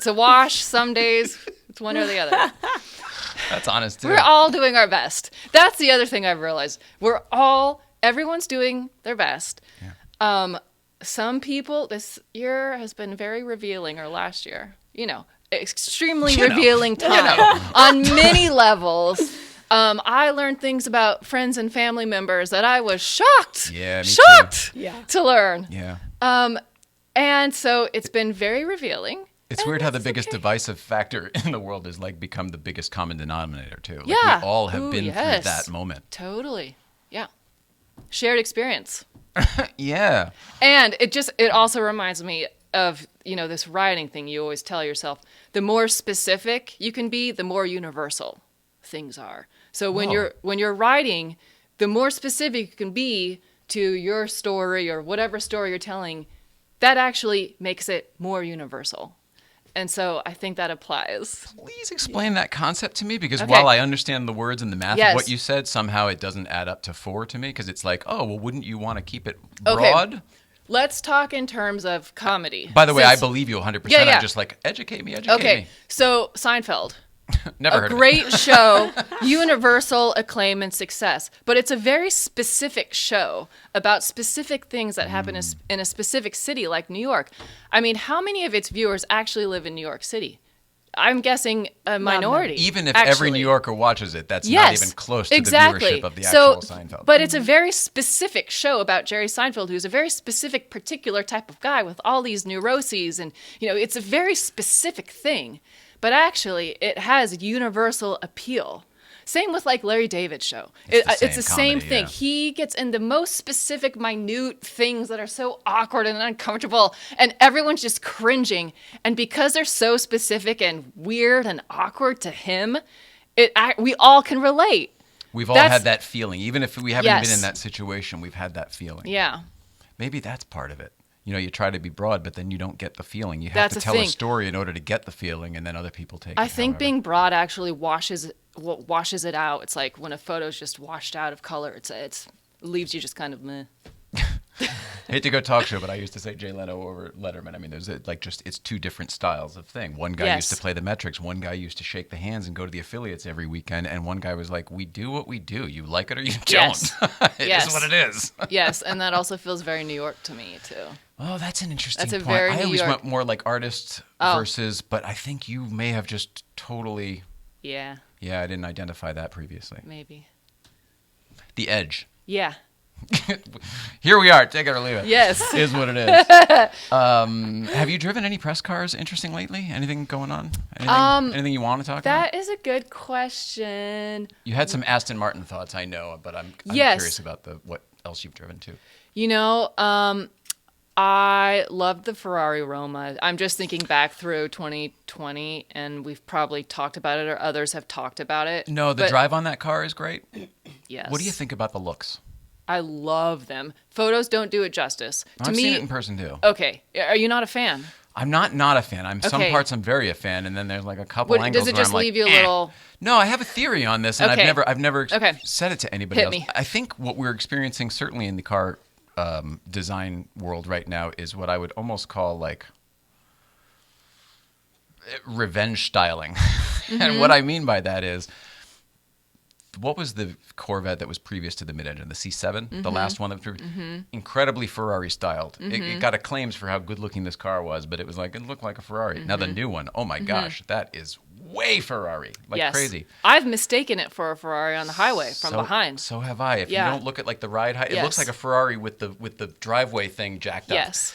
a wash. Some days it's one or the other. That's honest too. We're all doing our best. That's the other thing I've realized. Everyone's doing their best. Yeah. Some people, this year has been very revealing, or last year, extremely revealing time on many levels. I learned things about friends and family members that I was shocked to learn. Yeah. And so it's been very revealing. It's weird how the biggest divisive factor in the world is like become the biggest common denominator too. Like, Yeah. we all have been Yes. through that moment. Totally. Yeah. Shared experience. Yeah. And it also reminds me of, this writing thing you always tell yourself. The more specific you can be, the more universal things are. So when you're writing, the more specific you can be to your story or whatever story you're telling, that actually makes it more universal. And so I think that applies. Please explain that concept to me, because Okay. while I understand the words and the math Yes. of what you said, somehow it doesn't add up to 4 to me, because it's like, oh, well, wouldn't you want to keep it Okay. broad? Let's talk in terms of comedy. By the way, I Since- believe you 100%. Yeah. I'm just like, educate me. Okay, so Seinfeld. Never A heard great of it. show, universal acclaim and success. But it's a very specific show about specific things that happen in a specific city like New York. I mean, how many of its viewers actually live in New York City? I'm guessing a minority. Even if actually. every New Yorker watches it, that's Yes, not even close to exactly. the viewership of the actual So, Seinfeld. but it's a very specific show about Jerry Seinfeld, who's a very specific, particular type of guy with all these neuroses. And, it's a very specific thing. But actually, it has universal appeal. Same with like Larry David's show. It's the same comedy, thing. yeah. He gets into most specific, minute things that are so awkward and uncomfortable, and everyone's just cringing. And because they're so specific and weird and awkward to him, we all can relate. We've all That's- had that feeling. Even if we haven't been Yes. in that situation, we've had that feeling. Yeah. Maybe that's part of it. You try to be broad, but then you don't get the feeling. You have That's to a tell a thing. story in order to get the feeling, and then other people take it. I think however. being broad actually washes it out. It's like when a photo's just washed out of color, it leaves you just kind of meh. Hate to go talk show, but I used to say Jay Leno over Letterman. I mean, there's it's two different styles of thing. One guy used to Yes. play the metrics. One guy used to shake the hands and go to the affiliates every weekend. And one guy was like, "We do what we do. You like it or you don't. Yes. It Yes. is what it is." Yes, and that also feels very New York to me too. Oh, that's an interesting That's a point. very I New always York- went more like artist Oh. versus, but I think you may have just totally. Yeah, Yeah, I didn't identify that previously. maybe. The edge. Yeah. Here we are. Take it or leave it. Yes. Is what it is. Have you driven any press cars interesting lately? Anything going on? Anything you want to talk about? That is a good question. You had some Aston Martin thoughts, I know, but I'm Yes. curious about what else you've driven too. I loved the Ferrari Roma. I'm just thinking back through 2020, and we've probably talked about it, or others have talked about it. No, the but drive on that car is great. Yes. What do you think about the looks? I love them. Photos don't do it justice. To I've me, seen it in person too. okay. Are you not a fan? I'm not a fan. Some Okay. parts I'm very a fan, and then there's like a couple What, angles does it where just I'm like, leave you a "Eh." little? No, I have a theory on this, and Okay. I've never Okay. said it to anybody Hit else. me. I think what we're experiencing, certainly in the car design world right now, is what I would almost call like revenge styling. And what I mean by that is, what was the Corvette that was previous to the mid-engine? The C7, the last one that was incredibly Ferrari styled. It got acclaims for how good looking this car was, but it was like, it looked like a Ferrari. Now the new one, oh my gosh, that is way Ferrari, like Yes. crazy. I've mistaken it for a Ferrari on the highway from behind. So have I. If Yeah. you don't look at like the ride height, it looks Yes. like a Ferrari with the driveway thing jacked up. Yes.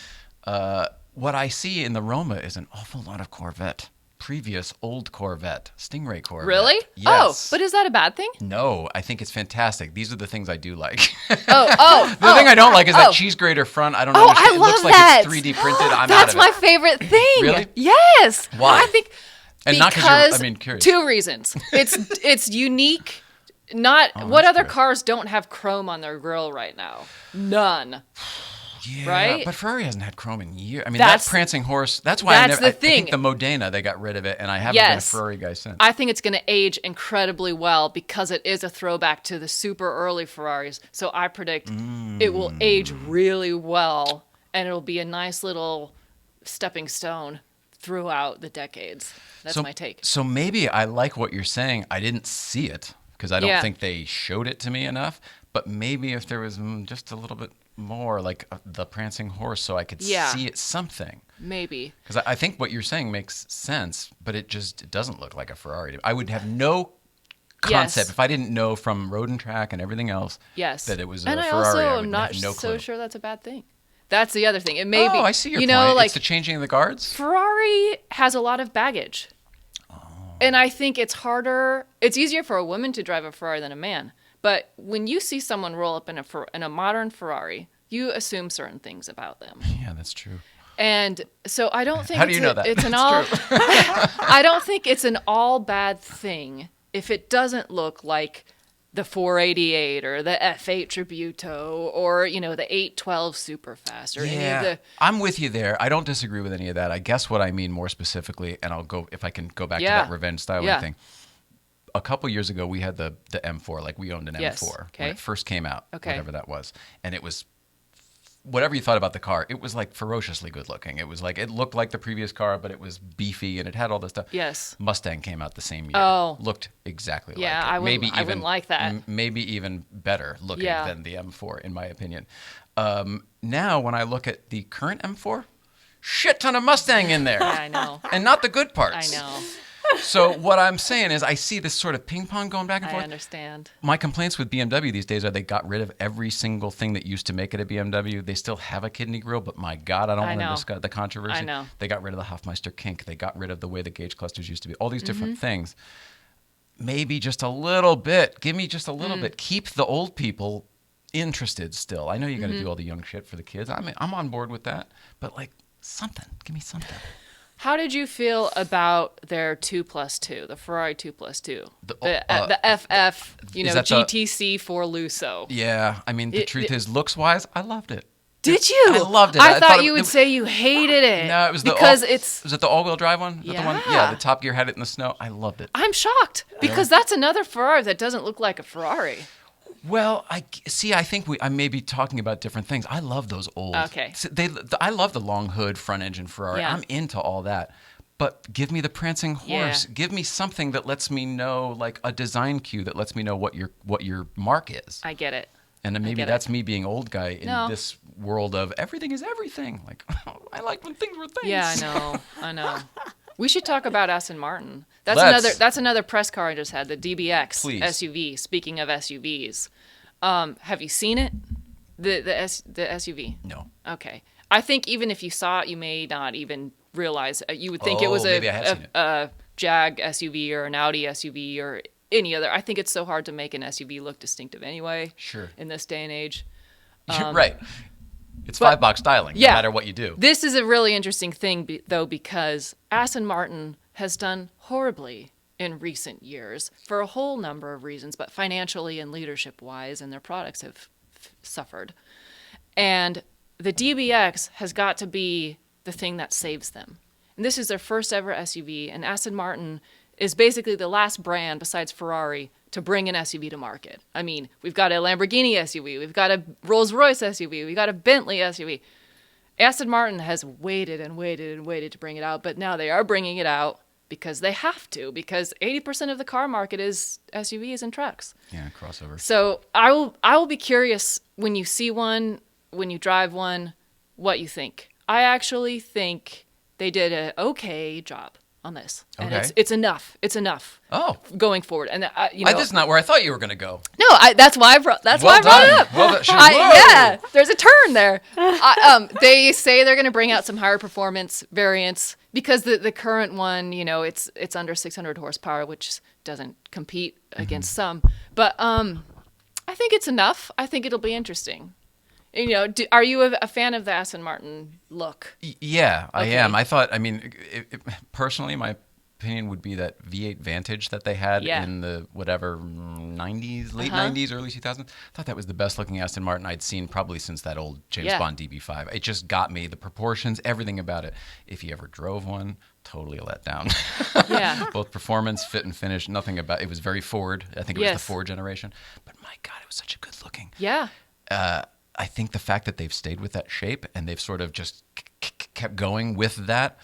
What I see in the Roma is an awful lot of Corvette. Previous old Corvette, Stingray Corvette. Really? Yes. Oh, but is that a bad thing? No, I think it's fantastic. These are the things I do like. Oh, The thing I don't like is that cheese grater front. I don't Oh, understand. I It looks love like that. it's 3D printed. I'm out That's of my it. favorite thing. Really? Yes. Why? I think And not 'cause you're- I mean, curious. Two reasons. It's unique. What that's other good. cars don't have chrome on their grille right now? None. Yeah, Right? but Ferrari hasn't had chrome in years. I mean, That's- that prancing horse. That's why that's the I think thing. the Modena, they got rid of it, and I haven't been a Yes. Ferrari guy since. I think it's going to age incredibly well because it is a throwback to the super early Ferraris. So I predict it will age really well, and it'll be a nice little stepping stone throughout the decades. That's my take. So maybe I like what you're saying. I didn't see it because I don't Yeah. think they showed it to me enough. But maybe if there was just a little bit more like the prancing horse, so I could Yeah. see it something. Maybe. Because I think what you're saying makes sense, but it doesn't look like a Ferrari. I would have no concept Yes. if I didn't know from road and track and everything else Yes. that it was a and Ferrari. I also would am not have no so clue. sure that's a bad thing. That's the other thing. It may be. Oh, I see your you point. know, like it's the changing of the guards. Ferrari has a lot of baggage. Oh. And I think it's easier for a woman to drive a Ferrari than a man. But when you see someone roll up in a modern Ferrari, you assume certain things about them. Yeah, that's true. And so I don't think How do you know that? it's an That's all I don't think it's an all bad thing if it doesn't look like the 488 or the F8 Tributo or the 812 Superfast or any of the I'm with you there. I don't disagree with any of that. I guess what I mean more specifically, and I'll go if I can go back to Yeah. that revenge styling Yeah. thing. A couple years ago, we had the M4. Like we owned an Yes. M4 Okay. when it first came out, Okay. whatever that was, and it was whatever you thought about the car. It was like ferociously good looking. It was like it looked like the previous car, but it was beefy and it had all this stuff. Yes. Mustang came out the same year. Oh. Looked exactly Yeah, like it. I wouldn't like that. Maybe even better looking Yeah. than the M4, in my opinion. Now, when I look at the current M4, shit ton of Mustang in there. Yeah, I know. And not the good I parts. know. So what I'm saying is I see this sort of ping pong going back and I forth. understand. My complaints with BMW these days are they got rid of every single thing that used to make it a BMW. They still have a kidney grill, but my God, I don't I want to know. discuss the controversy. I know. They got rid of the Hofmeister kink. They got rid of the way the gauge clusters used to be. All these different Mm-hmm. things. Maybe just a little bit. Give me just a little Mm. bit. Keep the old people interested still. I know you got to Mm-hmm. do all the young shit for the kids. I'm on board with that. But like something. Give me something. How did you feel about their 2+2, the Ferrari 2+2, the FF, is that the- GTC for Lusso? Yeah. I mean, the truth is, looks-wise, I loved it. Did you? I loved it. I thought it- you would it- say you hated it. No, it was the because all, it's. Was it the all-wheel drive one? Is that the one? Yeah. Yeah, the Top Gear had it in the snow. I loved it. I'm shocked because that's another Ferrari that doesn't look like a Ferrari. Well, I think I may be talking about different things. I love those old. Okay. I love the long hood front engine Ferrari. Yeah. I'm into all that. But give me the prancing horse. Yeah. Give me something that lets me know, like a design cue that lets me know what your mark is. I get it. And then maybe get it. that's me being old guy in No. this world of everything is everything. Like I like when things were things. Yeah, I know. We should talk about Aston Martin. Let's. That's another press car I just had, the DBX Please. SUV. Speaking of SUVs, have you seen it? The SUV? No. Okay. I think even if you saw it, you may not even realize. You would think it was maybe I have seen it. a Jag SUV or an Audi SUV or any other. I think it's so hard to make an SUV look distinctive anyway. Sure. In this day and age. You're right. It's but- 5-box styling, Yeah. no matter what you do. This is a really interesting thing, though, because Aston Martin has done horribly in recent years for a whole number of reasons, but financially and leadership-wise, and their products have suffered. And the DBX has got to be the thing that saves them. And this is their first ever SUV, and Aston Martin is basically the last brand besides Ferrari to bring an SUV to market. I mean, we've got a Lamborghini SUV, we've got a Rolls-Royce SUV, we've got a Bentley SUV. Aston Martin has waited and waited and waited to bring it out, but now they are bringing it out because they have to, because 80% of the car market is SUVs and trucks. Yeah, crossover. So I will be curious when you see one, when you drive one, what you think. I actually think they did an okay job on this. And Okay. it's enough. It's enough. Oh. Going forward. And That's not where I thought you were going to go. no, that's why I brought it Well up. done. Well done. Whoa. Yeah, there's a turn there. They say they're going to bring out some higher performance variants because the current one, it's under 600 horsepower, which doesn't compete against some. But I think it's enough. I think it'll be interesting. Are you a fan of the Aston Martin look? Yeah, I Okay. am. Personally, my opinion would be that V8 Vantage that they had Yeah. in the whatever 90s, late 90s, early 2000s. I thought that was the best looking Aston Martin I'd seen probably since that old James Yeah. Bond DB5. It just got me, the proportions, everything about it. If you ever drove one, totally a letdown. Yeah. Both performance, fit and finish, nothing about it. Was very Ford. I think it was the Yes. Ford generation. But my God, it was such a good looking. Yeah. I think the fact that they've stayed with that shape and they've sort of just kept going with that,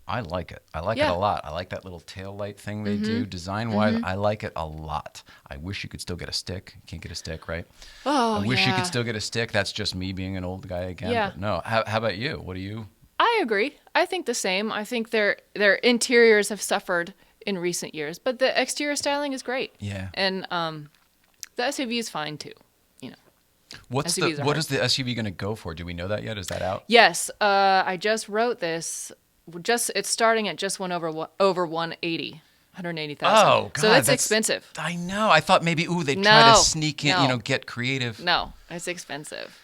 I like it. I like it a lot. I like that little tail light thing they do. Design-wise, I like it a lot. I wish you could still get a stick. You can't get a stick, right? Oh, I wish you yeah. could still get a stick. That's just me being an old guy again. Yeah. But no. How about you? What do you? I agree. I think the same. I think their interiors have suffered in recent years, but the exterior styling is great. Yeah. And the SUV is fine too. What SUVs are what hard. is the SUV going to go for? Do we know that yet? Is that out? Yes, I just wrote this. It's starting at just over 180, 180,000. Oh, God, so it's that's expensive. I know. I thought maybe they'd try No, to sneak in, no. get creative. No, it's expensive.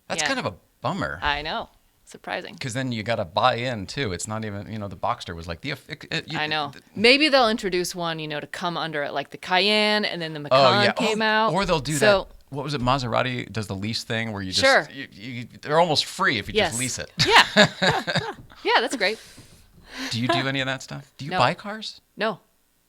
That's yeah. kind of a bummer. I know. Surprising. Because then you got to buy in too. It's not even, the Boxster was like I know. Maybe they'll introduce one, to come under it, like the Cayenne, and then the Macan came out. Or they'll do that. What was it? Maserati does the lease thing where you just Sure. they're almost free if you Yes. just lease it. Yeah. Yeah, that's great. Do you do any of that stuff? Do you No. buy cars? No,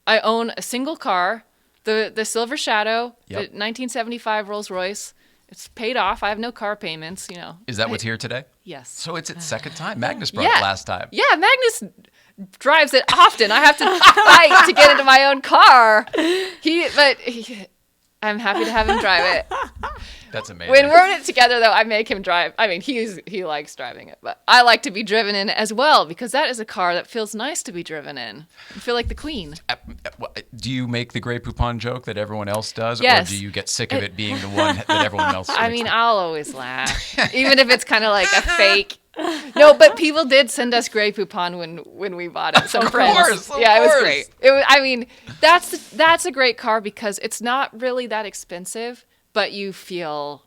I own a single car, the Silver Shadow, Yep. the 1975 Rolls-Royce. It's paid off. I have no car payments. Is that what's here today? Yes. So it's its second time. Magnus brought Yeah. it last time. Yeah, Magnus drives it often. I have to fight to get into my own car. I'm happy to have him drive it. That's amazing. When we're in it together, though, I make him drive. I mean, he likes driving it, but I like to be driven in as well because that is a car that feels nice to be driven in. I feel like the queen. Do you make the Grey Poupon joke that everyone else does, Yes. or do you get sick of it being the one that everyone else? I makes? mean, I'll always laugh, even if it's kind of like a fake. No, but people did send us Grey Poupon when we bought it. Some friends. course, of Yeah, it was course. great. I mean, that's a great car because it's not really that expensive, but you feel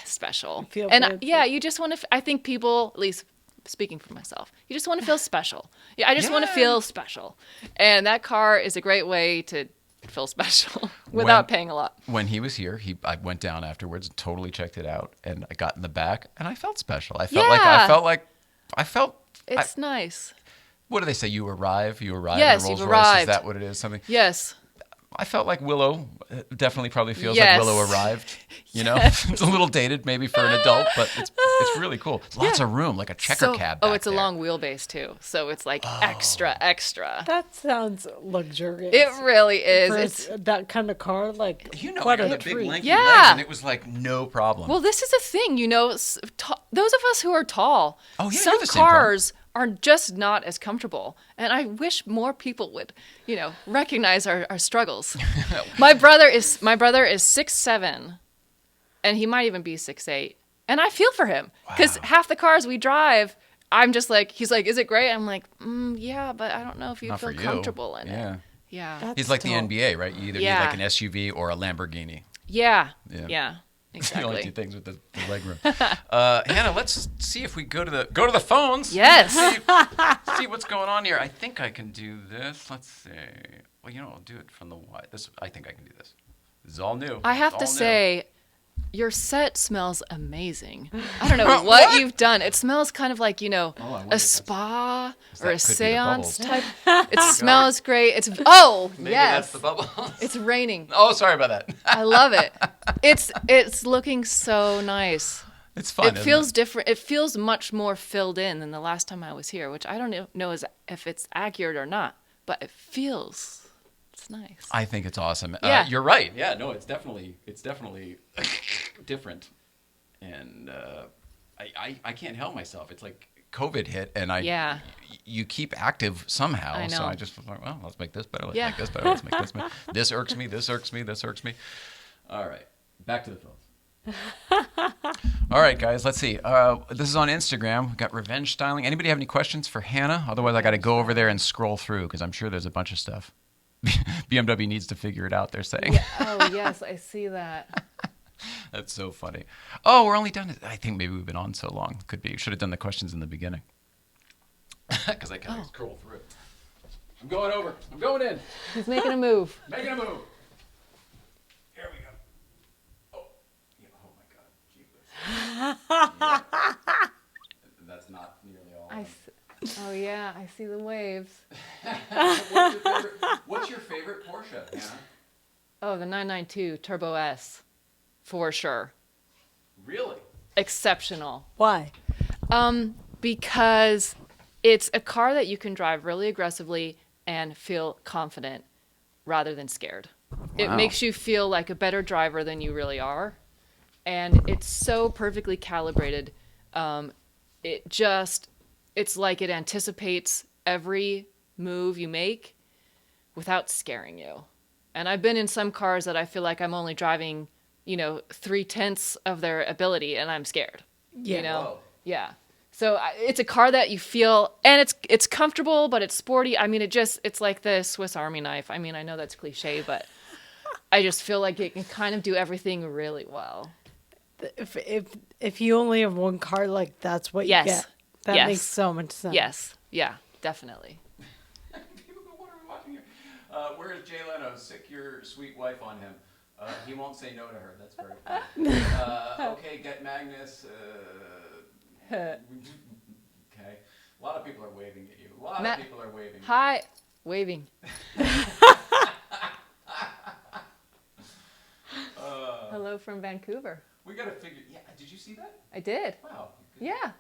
special. Feel and good. you just want to. I think people, at least speaking for myself, you just want to feel special. Yeah, I just want to feel special, and that car is a great way to feel special without paying a lot. When he was here, I went down afterwards and totally checked it out, and I got in the back, and I felt special. I felt It's nice. What do they say? You arrive. You arrive. Yes, in a you've Rolls-Royce. Is arrived. that what it is? Something. Yes. I felt like Willow. Definitely probably feels Yes. like Willow arrived. It's a little dated maybe for an adult, but it's really cool. Lots of room, like a checker cab. Oh, back it's a there. long wheelbase too, so it's like extra. That sounds luxurious. It really is. For It's that kind of car, like what what a the big treat. lanky Yeah. legs, and it was like no problem. well, this is the thing, those of us who are tall, Oh, yeah, you're some the same problem. cars are just not as comfortable, and I wish more people would, recognize our struggles. My brother is 6'7", and he might even be 6'8", and I feel for him because half the cars we drive, I'm just like, he's like, is it great? I'm like, yeah, but I don't know if you Not feel for you. comfortable in Yeah. it. Yeah. That's He's like the dope. NBA, right? You either need Yeah. like an SUV or a Lamborghini. Yeah. Yeah. Yeah. It's the only two Exactly. things with the legroom. Hannah, let's see if we go to the phones. Yes. See what's going on here. I think I can do this. Let's see. Well, I'll do it from the Y. I think I can do this. This is all new. I have It's to all new. say, Your set smells amazing. I don't know what you've done. It smells kind of like, I wonder a if spa that or a could be the seance bubbles. type. It smells great. Maybe That's yes. the bubbles. It's raining. Oh, sorry about that. I love it. It's looking so nice. It's fun. It feels different. It feels much more filled in than the last time I was here, which I don't know if it's accurate or not, but it feels. It's nice. I think it's awesome. Yeah. You're right. Yeah, no, it's definitely different. And I can't help myself. It's like COVID hit, and you keep active somehow. I know. So I just was like, well, let's make this better. Let's Yeah. make this better. Let's make this better. This irks me. This irks me. This irks me. All right, back to the phones. All right, guys, let's see. This is on Instagram. We've got revenge styling. Anybody have any questions for Hannah? Otherwise, I got to go over there and scroll through because I'm sure there's a bunch of stuff. BMW needs to figure it out, they're saying. Yeah. Oh, yes, I see that. That's so funny. Oh, we're only done. I think maybe we've been on so long. Could be. Should have done the questions in the beginning. Because I kind of scroll through. I'm going over. I'm going in. He's making a move. Making a move. Here we go. Oh, yeah, oh my God. Yeah. That's not nearly all. Oh, yeah, I see the waves. What's your favorite Porsche, Hannah? Oh, the 992 Turbo S, for sure. Really? Exceptional. Why? Because it's a car that you can drive really aggressively and feel confident rather than scared. It Wow. makes you feel like a better driver than you really are. And it's so perfectly calibrated. It's like it anticipates every move you make without scaring you. And I've been in some cars that I feel like I'm only driving, 3/10 of their ability, and I'm scared. Yeah. Whoa. Yeah. So it's a car that you feel, and it's comfortable, but it's sporty. I mean, it's like the Swiss Army knife. I mean, I know that's cliche, but I just feel like it can kind of do everything really well. If you only have one car, like that's what Yes. you get. That Yes. makes so much sense. Yes. Yeah, definitely. People go, what are we watching here? Where is Jay Leno? Sick your sweet wife on him. He won't say no to her. That's very funny. Okay, get Magnus. Okay. A lot of people are waving at you. A lot of people are waving. Hi. Waving. Hello from Vancouver. We got to figure. Yeah, did you see that? I did. Wow. Yeah.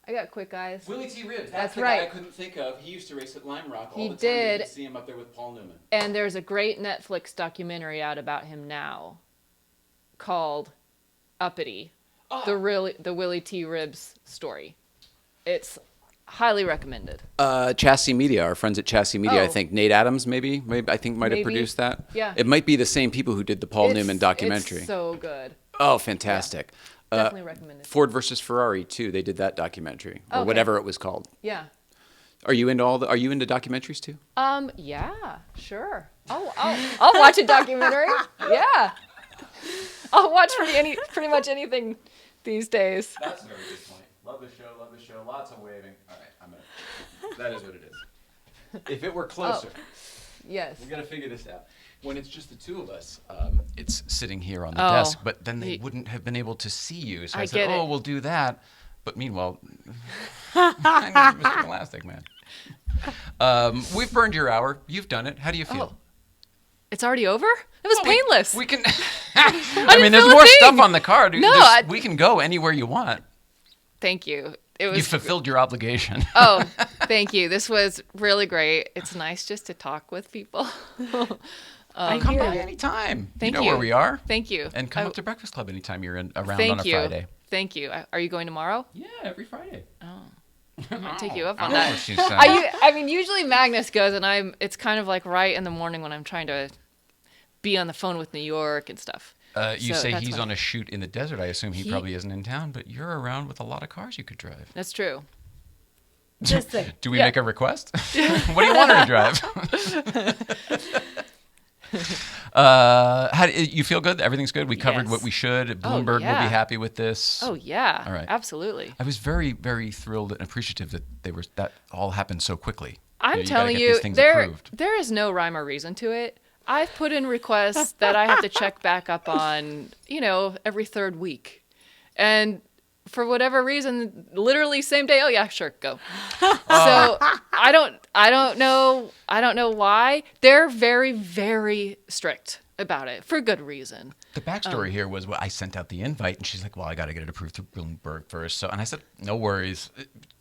I got quick eyes. Willie T. Ribs. That's the right. guy I couldn't think of. He used to race at Lime Rock all He the time. did. You could see him up there with Paul Newman. And there's a great Netflix documentary out about him now called Uppity. The Willie T. Ribs story. It's highly recommended. Chassis Media, our friends at Chassis Media, I Oh. think Nate Adams maybe I think might have Maybe. produced that. Yeah. It might be the same people who did the Paul Newman documentary. It's so good. Oh, fantastic. Definitely recommended. Ford versus Ferrari too. They did that documentary or Okay. whatever it was called. Yeah. Are you into are you into documentaries too? Yeah, sure. I'll watch a documentary. Yeah. I'll watch pretty much anything these days. That's a very good point. Love the show. Love the show. Lots of waving. All right, that is what it is. If it were closer, Yes. we got to figure this out. When it's just the two of us, it's sitting here on the Oh. desk, but then they wouldn't have been able to see you. So I said, get it. we'll do that. But meanwhile, I'm Mr. Elastic Man. We've burned your hour. You've done it. How do you feel? Oh. It's already over? It was painless. We can. I mean, there's feel a more thing. stuff on the card. No, we can go anywhere you want. Thank you. It was You fulfilled your obligation. Oh, thank you. This was really great. It's nice just to talk with people. Come by anytime. Thank you know you. where we are. Thank you. And come up to Breakfast Club anytime you're around on Thank a you. Friday. Thank you. Are you going tomorrow? Yeah, every Friday. I might take you up on Oh, that. she's saying. I mean, usually Magnus goes, and it's kind of like right in the morning when I'm trying to be on the phone with New York and stuff. You So say that's he's why. on a shoot in the desert. I assume he probably isn't in town, but you're around with a lot of cars you could drive. That's true. Just say, Do we Yeah. make a request? What do you want her to drive? How do you feel good? Everything's good? We covered Yes. what we should. Bloomberg will yeah. be happy with this. Oh yeah. All right. Absolutely. I was very, very thrilled and appreciative that that all happened so quickly. I'm You gotta telling get you, these things there approved. is no rhyme or reason to it. I've put in requests that I have to check back up on, every third week. And for whatever reason, literally same day, oh yeah, sure, go. So I don't know why. They're very, very strict about it for good reason. The backstory here was I sent out the invite, and she's like, well, I got to get it approved through Bloomberg first. And I said, no worries.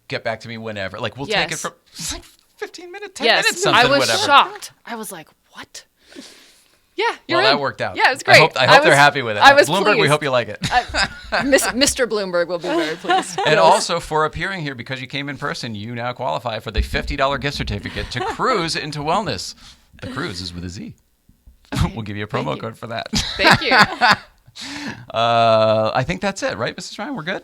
Get back to me whenever. Like, we'll take it from, it's like 15 minutes, 10 minutes, something, I was whatever. shocked. I was like, what? Yeah, you're Well, in. that worked out. Yeah, it's great. I hope they're happy with it. I was Bloomberg, pleased. we hope you like it. Mr. Bloomberg will be very pleased. And also, for appearing here, because you came in person, you now qualify for the $50 gift certificate to Cruise into Wellness. The Cruise is with a Z. We'll give you a promo code for that. Thank you. I think that's it, right, Mrs. Ryan? We're good?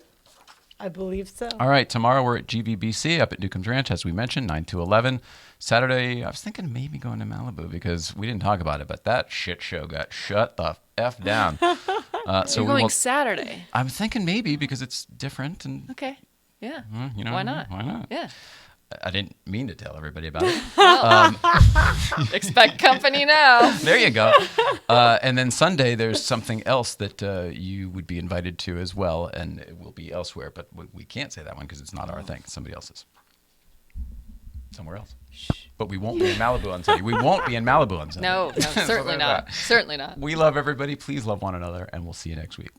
I believe so. All right, tomorrow we're at GVBC up at Newcomb's Ranch, as we mentioned, 9 to 11. Saturday, I was thinking maybe going to Malibu because we didn't talk about it, but that shit show got shut the F down. So You're going Saturday. I'm thinking maybe because it's different. And Okay. Yeah. Why not? Why not? Yeah. I didn't mean to tell everybody about it. Expect company now. There you go. And then Sunday, there's something else that you would be invited to as well, and it will be elsewhere. But we can't say that one because it's not our thing. It's somebody else's. Somewhere else. But we won't be in Malibu on Sunday. We won't be in Malibu on Sunday. No, certainly not. Certainly not. We love everybody. Please love one another, and we'll see you next week.